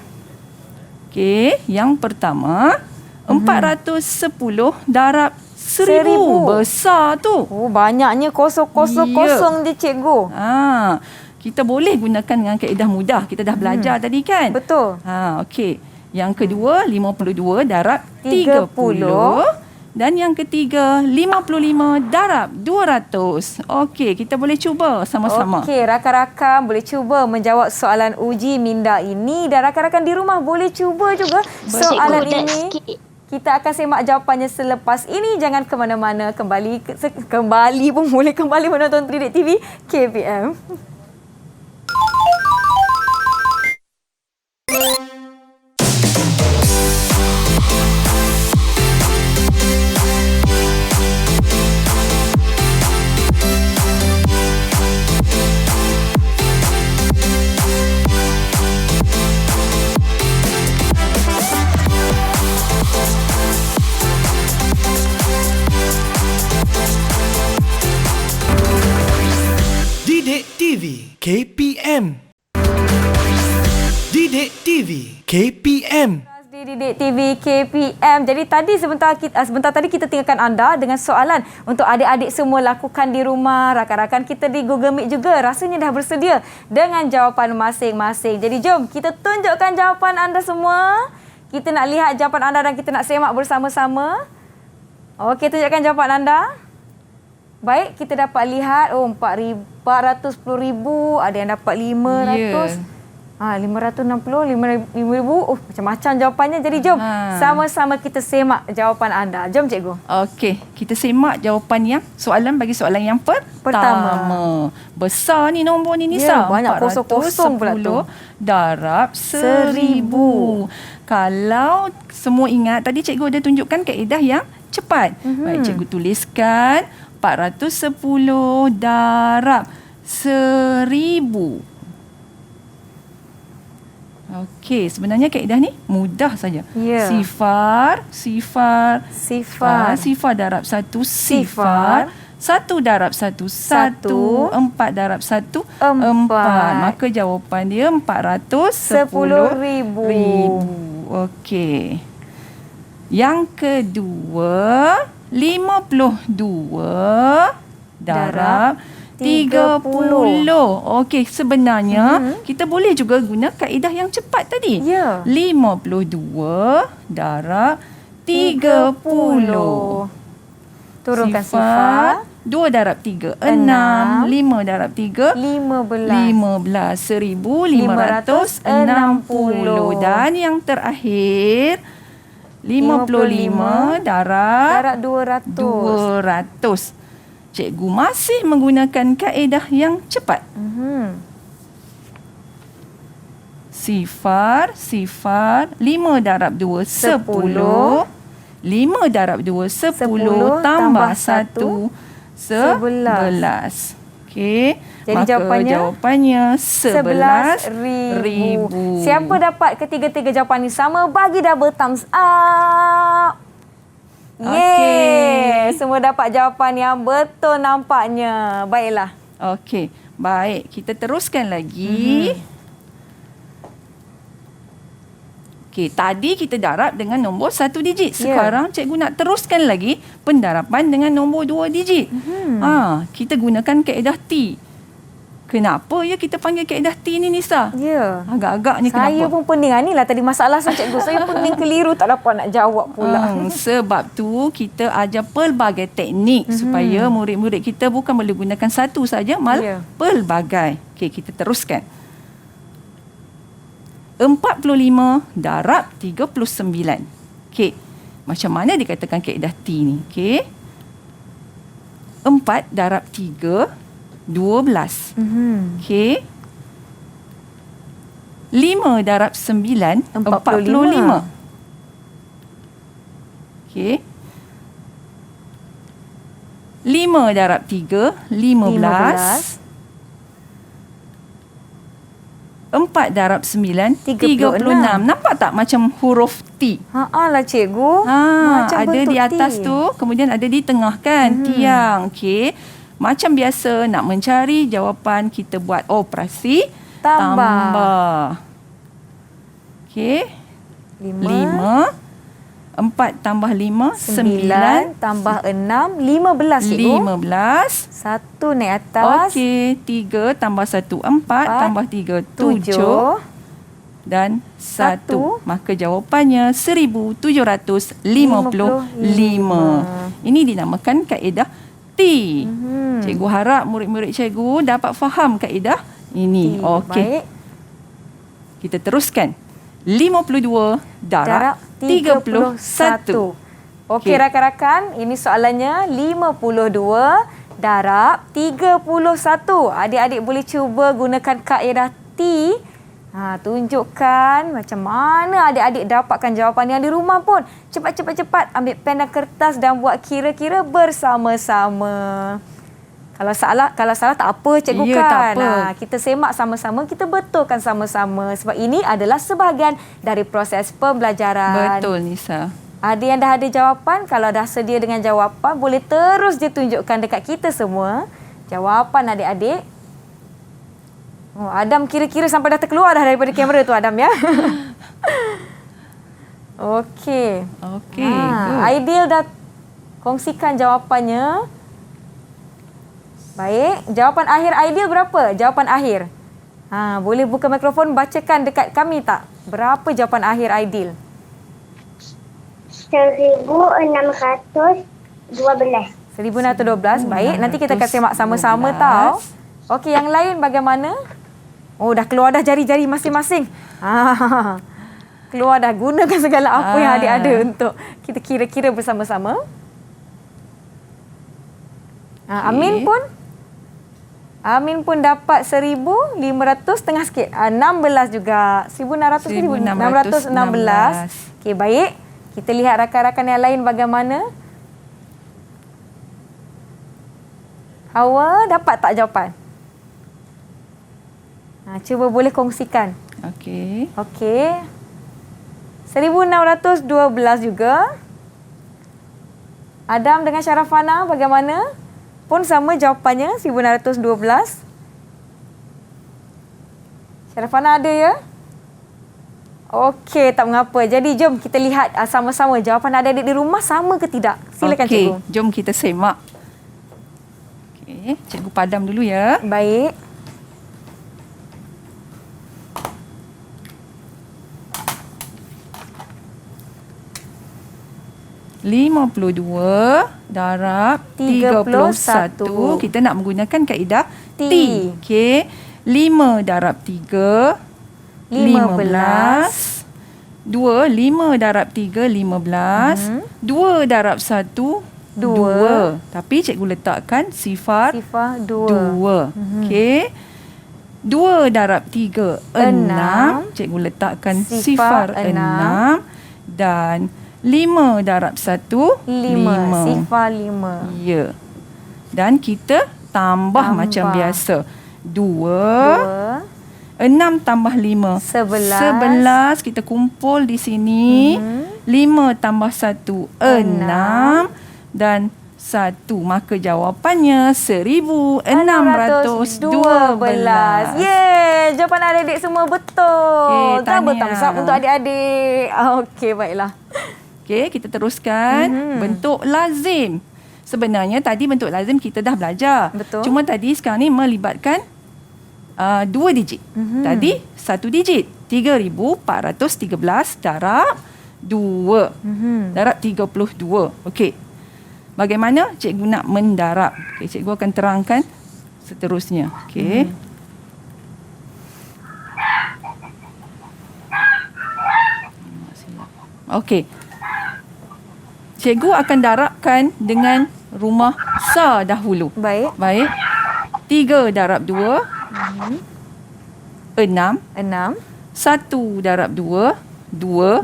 [SPEAKER 2] Okey, yang pertama 410 darab 1,000. Besar tu.
[SPEAKER 1] Oh, banyaknya kosong-kosong dia, cikgu.
[SPEAKER 2] Kita boleh gunakan dengan kaedah mudah. Kita dah belajar tadi kan?
[SPEAKER 1] Betul.
[SPEAKER 2] Okey. Yang kedua 52 darab 30. Dan yang ketiga 55 darab 200. Okey, kita boleh cuba sama-sama.
[SPEAKER 1] Okey, rakan-rakan boleh cuba menjawab soalan uji minda ini dan rakan-rakan di rumah boleh cuba juga soalan ini. Kita akan semak jawapannya selepas ini. Jangan ke mana-mana, kembali pun boleh kembali menonton Didik TV KPM.
[SPEAKER 5] TV KPM. Didik TV KPM.
[SPEAKER 1] Di Didik TV KPM. Jadi sebentar tadi kita tinggalkan anda dengan soalan untuk adik-adik semua lakukan di rumah. Rakan-rakan kita di Google Meet juga rasanya dah bersedia dengan jawapan masing-masing. Jadi jom kita tunjukkan jawapan anda semua. Kita nak lihat jawapan anda dan kita nak semak bersama-sama. Okey, tunjukkan jawapan anda. Baik, kita dapat lihat 410,000, ada yang dapat 500. 560, 5,000. Macam-macam jawapannya. Jadi jom sama-sama kita semak jawapan anda. Jom cikgu.
[SPEAKER 2] Okey, kita semak jawapan bagi soalan yang pertama. Besar ni nombor ni Nisa.
[SPEAKER 1] Ya, banyak kosong-kosong pula tu.
[SPEAKER 2] Darab 1,000. Kalau semua ingat, tadi cikgu ada tunjukkan kaedah yang cepat. Baik, cikgu tuliskan 410 darab 1,000. Okey, sebenarnya kaedah ni mudah saja.
[SPEAKER 1] Ya.
[SPEAKER 2] Sifar darab 1 sifar. 1 darab 1 1. 4 darab 1 4. Maka jawapan dia 410,000. Okey. Yang kedua, 52 darab 30. Okey, sebenarnya kita boleh juga guna kaedah yang cepat tadi.
[SPEAKER 1] Ya.
[SPEAKER 2] 52 darab 30.
[SPEAKER 1] Turunkan sifar.
[SPEAKER 2] 2 darab 3 6. 5 darab 3 15. 1,560. Dan yang terakhir 55 darab 200. Cikgu masih menggunakan kaedah yang cepat. Sifar 5 darab 2 10. 5 darab 2 10 tambah 1 11. Okey.
[SPEAKER 1] Jadi
[SPEAKER 2] maka jawapannya 11,000.
[SPEAKER 1] Siapa dapat ketiga-tiga jawapan ni sama, bagi double thumbs up. Yeay, semua dapat jawapan yang betul nampaknya. Baiklah.
[SPEAKER 2] Okey, baik. Kita teruskan lagi. Okey, tadi kita darab dengan nombor 1 digit. Sekarang cikgu nak teruskan lagi pendaraban dengan nombor 2 digit. Kita gunakan kaedah T. Kenapa kita panggil kaedah T ni, Nisa?
[SPEAKER 1] Ya.
[SPEAKER 2] Agak-agaknya kenapa?
[SPEAKER 1] Saya pun pening. Inilah tadi masalah saya, cikgu. Saya pening keliru, tak dapat nak jawab pula.
[SPEAKER 2] Sebab tu kita ajar pelbagai teknik supaya murid-murid kita bukan boleh gunakan satu saja, malah pelbagai. Okey, kita teruskan. 45 darab 39. Okey, macam mana dikatakan kaedah T ni? Okey. 4 darab 3 12. Okey. 5 darab 9 45. Okey. 5 darab 3 15. 4 darab 9 36. Nampak tak macam huruf T?
[SPEAKER 1] Lah cikgu. Macam
[SPEAKER 2] ada
[SPEAKER 1] bentuk
[SPEAKER 2] di atas
[SPEAKER 1] T.
[SPEAKER 2] tu, kemudian ada di tengah kan, tiang. Okey. Macam biasa nak mencari jawapan, kita buat operasi tambah. Okey.
[SPEAKER 1] 5
[SPEAKER 2] 4 tambah 5
[SPEAKER 1] 9 tambah 6 15 cikgu.
[SPEAKER 2] 15.
[SPEAKER 1] 1 naik atas.
[SPEAKER 2] Okey, 3 tambah 1 4 tambah 3 7 dan 1. Maka jawapannya 1,755. Ini dinamakan kaedah T. Cikgu harap murid-murid cikgu dapat faham kaedah ini. Okey. Kita teruskan. 52 darab 31.
[SPEAKER 1] Okey, rakan-rakan, ini soalannya 52 darab 31. Adik-adik boleh cuba gunakan kaedah T. Tunjukkan macam mana adik-adik dapatkan jawapan yang di rumah pun. Cepat. Ambil pen dan kertas dan buat kira-kira bersama-sama. Kalau salah tak apa cikgu kan.
[SPEAKER 2] Tak apa.
[SPEAKER 1] Kita semak sama-sama, kita betulkan sama-sama. Sebab ini adalah sebahagian dari proses pembelajaran.
[SPEAKER 2] Betul, Nisa.
[SPEAKER 1] Ada yang dah ada jawapan, kalau dah sedia dengan jawapan, boleh terus ditunjukkan dekat kita semua. Jawapan adik-adik. Oh, Adam kira-kira sampai dah terkeluar dah daripada kamera tu Adam ya. Okey.
[SPEAKER 2] Okey.
[SPEAKER 1] Aidil dah kongsikan jawapannya. Baik, jawapan akhir Aidil berapa? Jawapan akhir. Boleh buka mikrofon bacakan dekat kami tak? Berapa jawapan akhir Aidil?
[SPEAKER 3] 1612.
[SPEAKER 1] 1612. Baik, nanti kita akan semak sama-sama tau. Okey, yang lain bagaimana? Oh, dah keluar dah jari-jari masing-masing. Keluar dah, gunakan segala apa yang adik ada untuk kita kira-kira bersama-sama. Amin pun dapat 1,500 setengah sikit. 16 juga. 1,600 616. Okey, baik. Kita lihat rakan-rakan yang lain bagaimana. Hawa dapat tak jawapan? Cuba boleh kongsikan.
[SPEAKER 2] Okey.
[SPEAKER 1] 1,612 juga. Adam dengan Syarafana bagaimana? Pun sama jawapannya 1,612. Syarafana ada ya? Okey, tak mengapa. Jadi jom kita lihat sama-sama jawapan adik-adik di rumah sama ke tidak. Silakan cikgu.
[SPEAKER 2] Jom kita semak. Okey, cikgu padam dulu ya.
[SPEAKER 1] Baik.
[SPEAKER 2] $52 darab 31. Kita nak menggunakan kaedah T. Okey. 5 darab 3 15. 5 darab 3 15. 2 darab 1 2. Tapi cikgu letakkan sifar 2. Okey. 2 darab 3 6. Cikgu letakkan sifar 6. Dan 5 darab 1 5.
[SPEAKER 1] Sifar 5.
[SPEAKER 2] Ya. Dan kita tambah macam biasa. 2 6 tambah 5 11. Kita kumpul di sini. 5 tambah 1 6. Dan 1. Maka jawapannya 1,612.
[SPEAKER 1] Yeay, jawapan adik-adik semua betul.
[SPEAKER 2] Tahniah.
[SPEAKER 1] Thumbs up untuk adik-adik. Okey, baiklah.
[SPEAKER 2] Okey, kita teruskan. Bentuk lazim. Sebenarnya tadi bentuk lazim kita dah belajar.
[SPEAKER 1] Betul.
[SPEAKER 2] Cuma tadi sekarang ni melibatkan 2 digit. Tadi 1 digit. 3,413 darab 2. Darab 32. Okey. Bagaimana cikgu nak mendarab? Okey, cikgu akan terangkan seterusnya. Okey. Okey. Cikgu akan darabkan dengan rumah sa dahulu.
[SPEAKER 1] Baik.
[SPEAKER 2] 3 darab 2 6. 1 darab 2 2.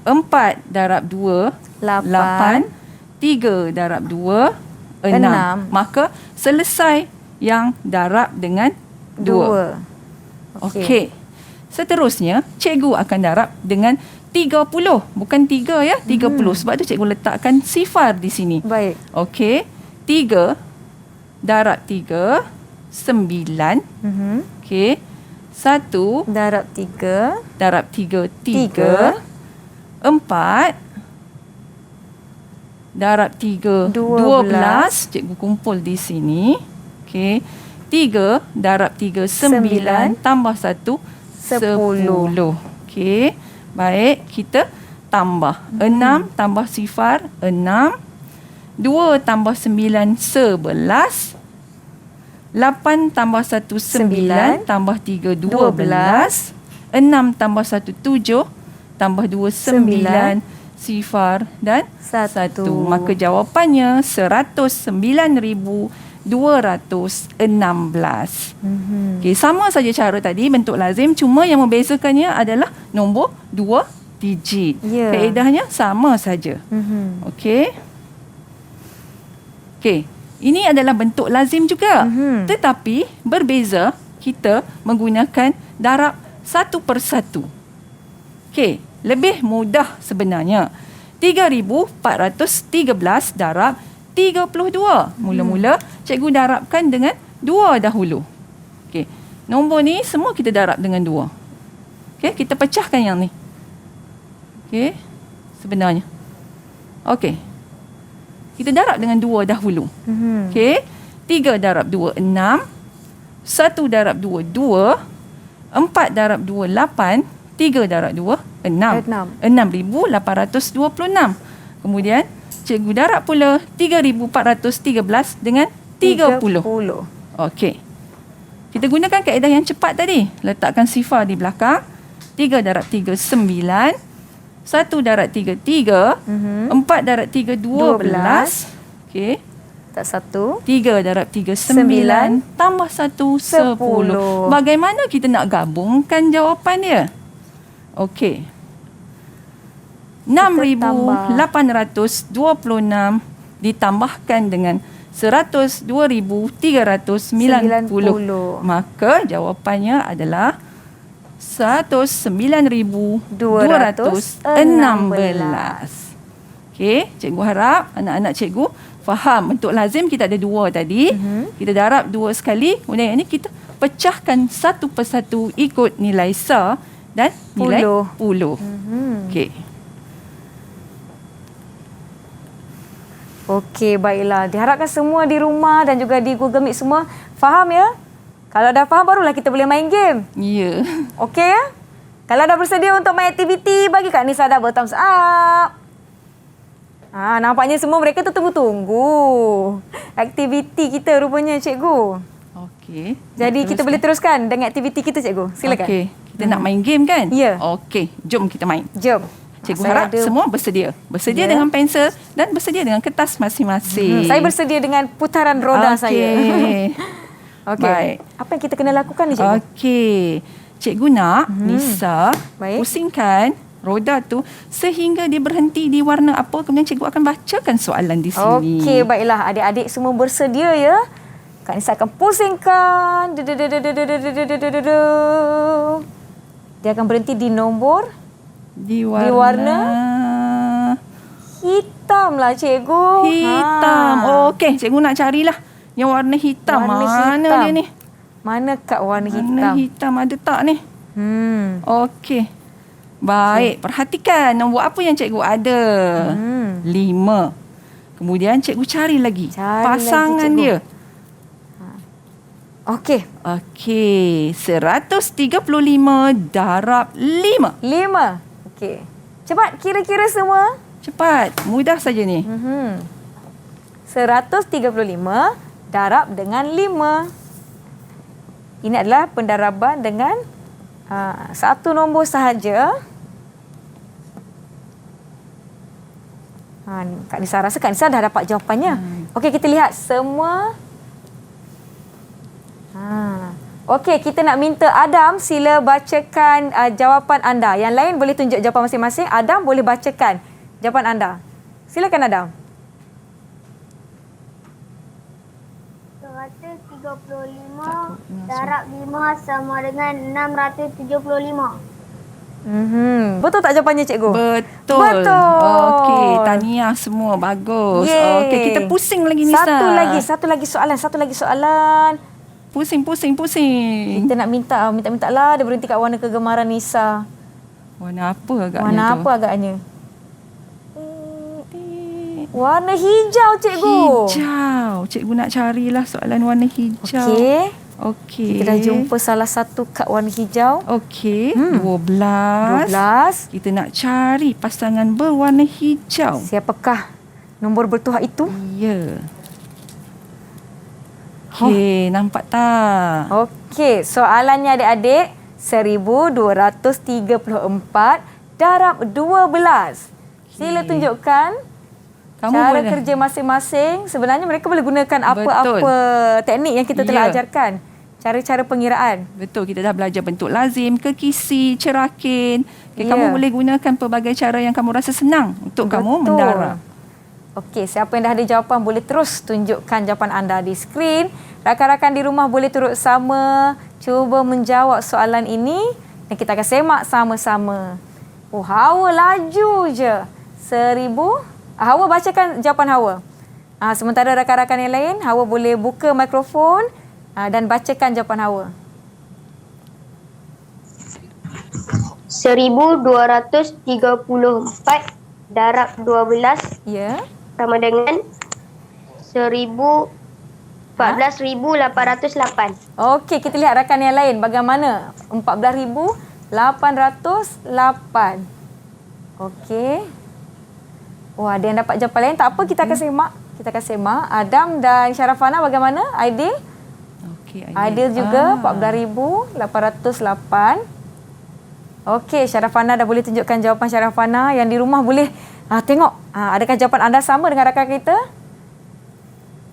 [SPEAKER 2] 4 darab 2 8. 3 darab 2 6. Maka selesai yang darab dengan 2. Okey. Seterusnya cikgu akan darab dengan 30. Bukan 3 ya, 30. Sebab tu cikgu letakkan sifar di sini.
[SPEAKER 1] Baik.
[SPEAKER 2] Okey. 3 darab 3 9. Okey. 1
[SPEAKER 1] Darab 3.
[SPEAKER 2] darab 3 3. 4 darab 3 12. Cikgu kumpul di sini. Okey. 3 darab 3 9 tambah 1 10. Okey. Baik, kita tambah. 6 tambah sifar 6. 2 tambah 9 11. 8 tambah 1 9 tambah 3 12. 6 tambah 1 7 tambah 2 9 sifar dan 1. Maka jawapannya 109,216. Okey, sama saja cara tadi bentuk lazim, cuma yang membezakannya adalah nombor 2 digit. Kaedahnya sama saja. Okey. Okey, ini adalah bentuk lazim juga. Tetapi berbeza, kita menggunakan darab satu persatu. Okey, lebih mudah sebenarnya. 3,413 darab 32. Mula-mula cikgu darabkan dengan 2 dahulu. Okey. Nombor ni semua kita darab dengan 2. Okey, kita pecahkan yang ni. Okey, sebenarnya. Okey. Kita darab dengan 2 dahulu. Okey. 3 darab 2, 6. 1 darab 2, 2. 4 darab 2, 8. 3 darab 2, 6. 6,826. Kemudian, cikgu darab pula 3,413 dengan 30. Okey. Kita gunakan kaedah yang cepat tadi. Letakkan sifar di belakang. 3 darab 3, 9. 1 darab 3, 3. 4 darab 3, 12. Okey.
[SPEAKER 1] Tak 1.
[SPEAKER 2] 3 darab 3, 9. Tambah 1, 10. Bagaimana kita nak gabungkan jawapan dia? Okey. 6,826 ditambahkan dengan 102,390. Maka jawapannya adalah 109,216. Okey, cikgu harap anak-anak cikgu faham bentuk lazim kita ada 2 tadi. Kita darab 2 sekali, kemudian yang ini kita pecahkan satu persatu ikut nilai sa dan nilai puluh. Okey.
[SPEAKER 1] Okey, baiklah. Diharapkan semua di rumah dan juga di Google Meet semua faham ya. Kalau dah faham barulah kita boleh main game.
[SPEAKER 2] Ya.
[SPEAKER 1] Okey ya? Kalau dah bersedia untuk main aktiviti, bagi Kak Nisa double thumbs up. Nampaknya semua mereka tu tunggu-tunggu aktiviti kita rupanya, cikgu.
[SPEAKER 2] Okey.
[SPEAKER 1] Jadi kita boleh teruskan dengan aktiviti kita, cikgu. Silakan.
[SPEAKER 2] Okey. Kita nak main game kan?
[SPEAKER 1] Ya.
[SPEAKER 2] Okey, jom kita main.
[SPEAKER 1] Jom.
[SPEAKER 2] Cikgu harap semua bersedia. Bersedia dengan pensel dan bersedia dengan kertas masing-masing.
[SPEAKER 1] Saya bersedia dengan putaran roda saya. Okey.
[SPEAKER 2] Baik.
[SPEAKER 1] Apa yang kita kena lakukan ni, cikgu?
[SPEAKER 2] Okey. Cikgu nak Nisa
[SPEAKER 1] Baik.
[SPEAKER 2] pusingkan roda tu sehingga dia berhenti di warna apa, kemudian cikgu akan bacakan soalan di sini.
[SPEAKER 1] Okey, baiklah. Adik-adik semua bersedia ya. Kak Nisa akan pusingkan. Dia akan berhenti di nombor
[SPEAKER 2] Di
[SPEAKER 1] warna hitam lah, cikgu.
[SPEAKER 2] hitam. Okey, cikgu nak carilah yang warna hitam.
[SPEAKER 1] Warna
[SPEAKER 2] Mana
[SPEAKER 1] hitam.
[SPEAKER 2] dia ni?
[SPEAKER 1] Mana Kak warna hitam?
[SPEAKER 2] Warna hitam ada tak ni? Okey. Baik, perhatikan nombor apa yang cikgu ada. 5. Kemudian cikgu cari lagi pasangan
[SPEAKER 1] lagi,
[SPEAKER 2] dia.
[SPEAKER 1] Okey.
[SPEAKER 2] Okey, 135 darab 5.
[SPEAKER 1] 5. Okey. Cepat kira-kira semua.
[SPEAKER 2] Cepat, mudah saja ni.
[SPEAKER 1] 135 darab dengan 5. Ini adalah pendaraban dengan satu nombor sahaja. Kak Nisa rasa Kak Nisa dah dapat jawapannya. Okey, kita lihat semua. Okey, kita nak minta Adam sila bacakan jawapan anda. Yang lain boleh tunjuk jawapan masing-masing. Adam boleh bacakan jawapan anda. Silakan Adam.
[SPEAKER 3] 135 darab 5 sama dengan 675.
[SPEAKER 1] Betul tak jawapannya, cikgu?
[SPEAKER 2] Betul.
[SPEAKER 1] Betul.
[SPEAKER 2] Okey, tahniah semua. Bagus.
[SPEAKER 1] Yeay.
[SPEAKER 2] Okey, kita pusing lagi Nisa.
[SPEAKER 1] Satu lagi soalan.
[SPEAKER 2] Pusing.
[SPEAKER 1] Kita nak minta lah dia berhenti kat warna kegemaran Nisa.
[SPEAKER 2] Warna apa agaknya
[SPEAKER 1] Warna
[SPEAKER 2] tu?
[SPEAKER 1] apa agaknya? Warna hijau, cikgu.
[SPEAKER 2] Hijau. Cikgu nak carilah soalan warna hijau. Okey.
[SPEAKER 1] Kita dah jumpa salah satu kad warna hijau.
[SPEAKER 2] Okey. 12. Kita nak cari pasangan berwarna hijau.
[SPEAKER 1] Siapakah nombor bertuah itu?
[SPEAKER 2] Ya. Okey, nampak tak?
[SPEAKER 1] Okey, soalannya adik-adik 1234 darab 12. Sila tunjukkan cara kerja masing-masing. Sebenarnya mereka boleh gunakan apa-apa teknik yang kita telah ajarkan. Cara-cara pengiraan.
[SPEAKER 2] Betul, kita dah belajar bentuk lazim, kekisi, cerakin. Kamu boleh gunakan pelbagai cara yang kamu rasa senang untuk kamu mendarab.
[SPEAKER 1] Okey, siapa yang dah ada jawapan boleh terus tunjukkan jawapan anda di skrin. Rakan-rakan di rumah boleh turut sama cuba menjawab soalan ini dan kita akan semak sama-sama. Hawa laju je. 1000. Hawa bacakan jawapan Hawa. Sementara rakan-rakan yang lain, Hawa boleh buka mikrofon dan bacakan jawapan Hawa.
[SPEAKER 4] 1234 darab 12
[SPEAKER 1] Ya.
[SPEAKER 4] sama dengan 14,808.
[SPEAKER 1] Okey, kita lihat rakan yang lain. Bagaimana? 14,808. Okey. Wah, ada yang dapat jawapan lain. Tak apa, kita akan semak. Kita akan semak. Adam dan Syarafana bagaimana? Aidil?
[SPEAKER 2] Okey,
[SPEAKER 1] Aidil juga 14,808. Okey, Syarafana dah boleh tunjukkan jawapan Syarafana. Yang di rumah boleh tengok. Adakah jawapan anda sama dengan rakan kita?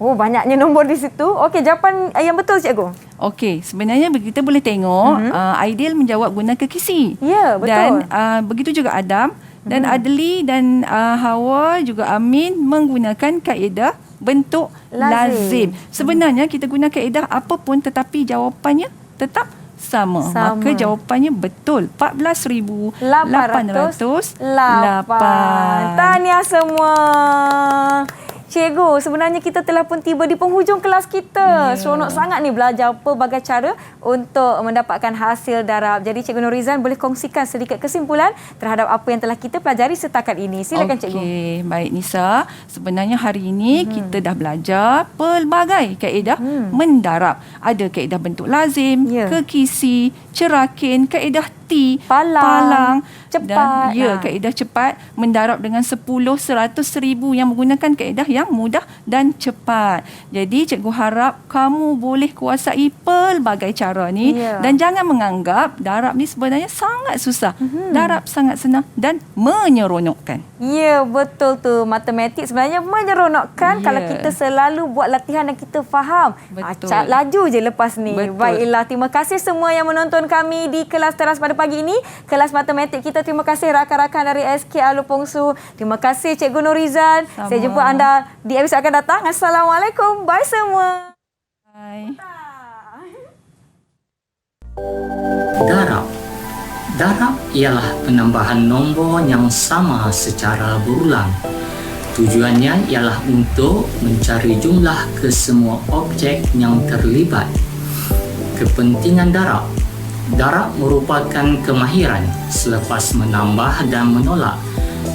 [SPEAKER 1] Oh, banyaknya nombor di situ. Okey, jawapan yang betul, Cikgu.
[SPEAKER 2] Okey, sebenarnya kita boleh tengok Aidil menjawab gunakan kisi.
[SPEAKER 1] Ya, betul.
[SPEAKER 2] Dan begitu juga Adam dan Adli dan Hawa juga Amin menggunakan kaedah bentuk lazim. Sebenarnya kita guna kaedah apa pun tetapi jawapannya tetap sama. Maka jawapannya betul. 14,808.
[SPEAKER 1] Tahniah semua. Cikgu, sebenarnya kita telah pun tiba di penghujung kelas kita. Seronok sangat ni belajar pelbagai cara untuk mendapatkan hasil darab. Jadi Cikgu Norizan boleh kongsikan sedikit kesimpulan terhadap apa yang telah kita pelajari setakat ini. Silakan Cikgu.
[SPEAKER 2] Okey, baik Nisa. Sebenarnya hari ini kita dah belajar pelbagai kaedah mendarab. Ada kaedah bentuk lazim, kekisi, cerakin, kaedah T, palang
[SPEAKER 1] cepat.
[SPEAKER 2] Dan kaedah cepat mendarab dengan 10, 100, 1000 yang menggunakan kaedah yang mudah dan cepat. Jadi cikgu harap kamu boleh kuasai pelbagai cara ni dan jangan menganggap darab ni sebenarnya sangat susah. Darab sangat senang dan menyeronokkan.
[SPEAKER 1] Ya, betul tu. Matematik sebenarnya menyeronokkan kalau kita selalu buat latihan dan kita faham. Acak laju je lepas ni.
[SPEAKER 2] Betul.
[SPEAKER 1] Baiklah, terima kasih semua yang menonton kami di kelas teras pada pagi ini. Kelas matematik kita. Terima kasih rakan-rakan dari SK Alupong Su. Terima kasih Cikgu Norizan. Saya jumpa anda di episod akan datang. Assalamualaikum. Bye semua.
[SPEAKER 2] Bye.
[SPEAKER 8] Darab. Darab ialah penambahan nombor yang sama secara berulang. Tujuannya ialah untuk mencari jumlah kesemua objek yang terlibat. Kepentingan darab. Darab merupakan kemahiran selepas menambah dan menolak.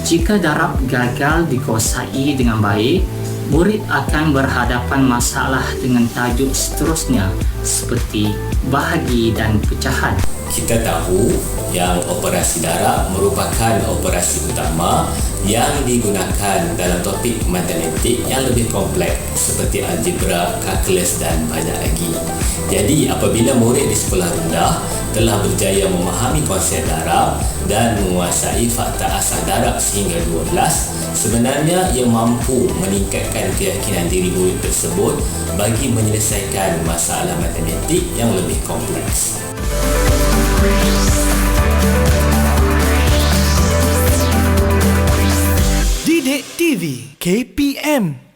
[SPEAKER 8] Jika darab gagal dikuasai dengan baik, murid akan berhadapan masalah dengan tajuk seterusnya seperti bahagi dan pecahan.
[SPEAKER 9] Kita tahu yang operasi darab merupakan operasi utama yang digunakan dalam topik matematik yang lebih kompleks seperti algebra, kalkulus dan banyak lagi. Jadi apabila murid di sekolah rendah telah berjaya memahami konsep darab dan menguasai fakta asal darab sehingga 12, sebenarnya ia mampu meningkatkan keyakinan diri murid tersebut bagi menyelesaikan masalah matematik yang lebih kompleks.
[SPEAKER 5] Didik TV KPM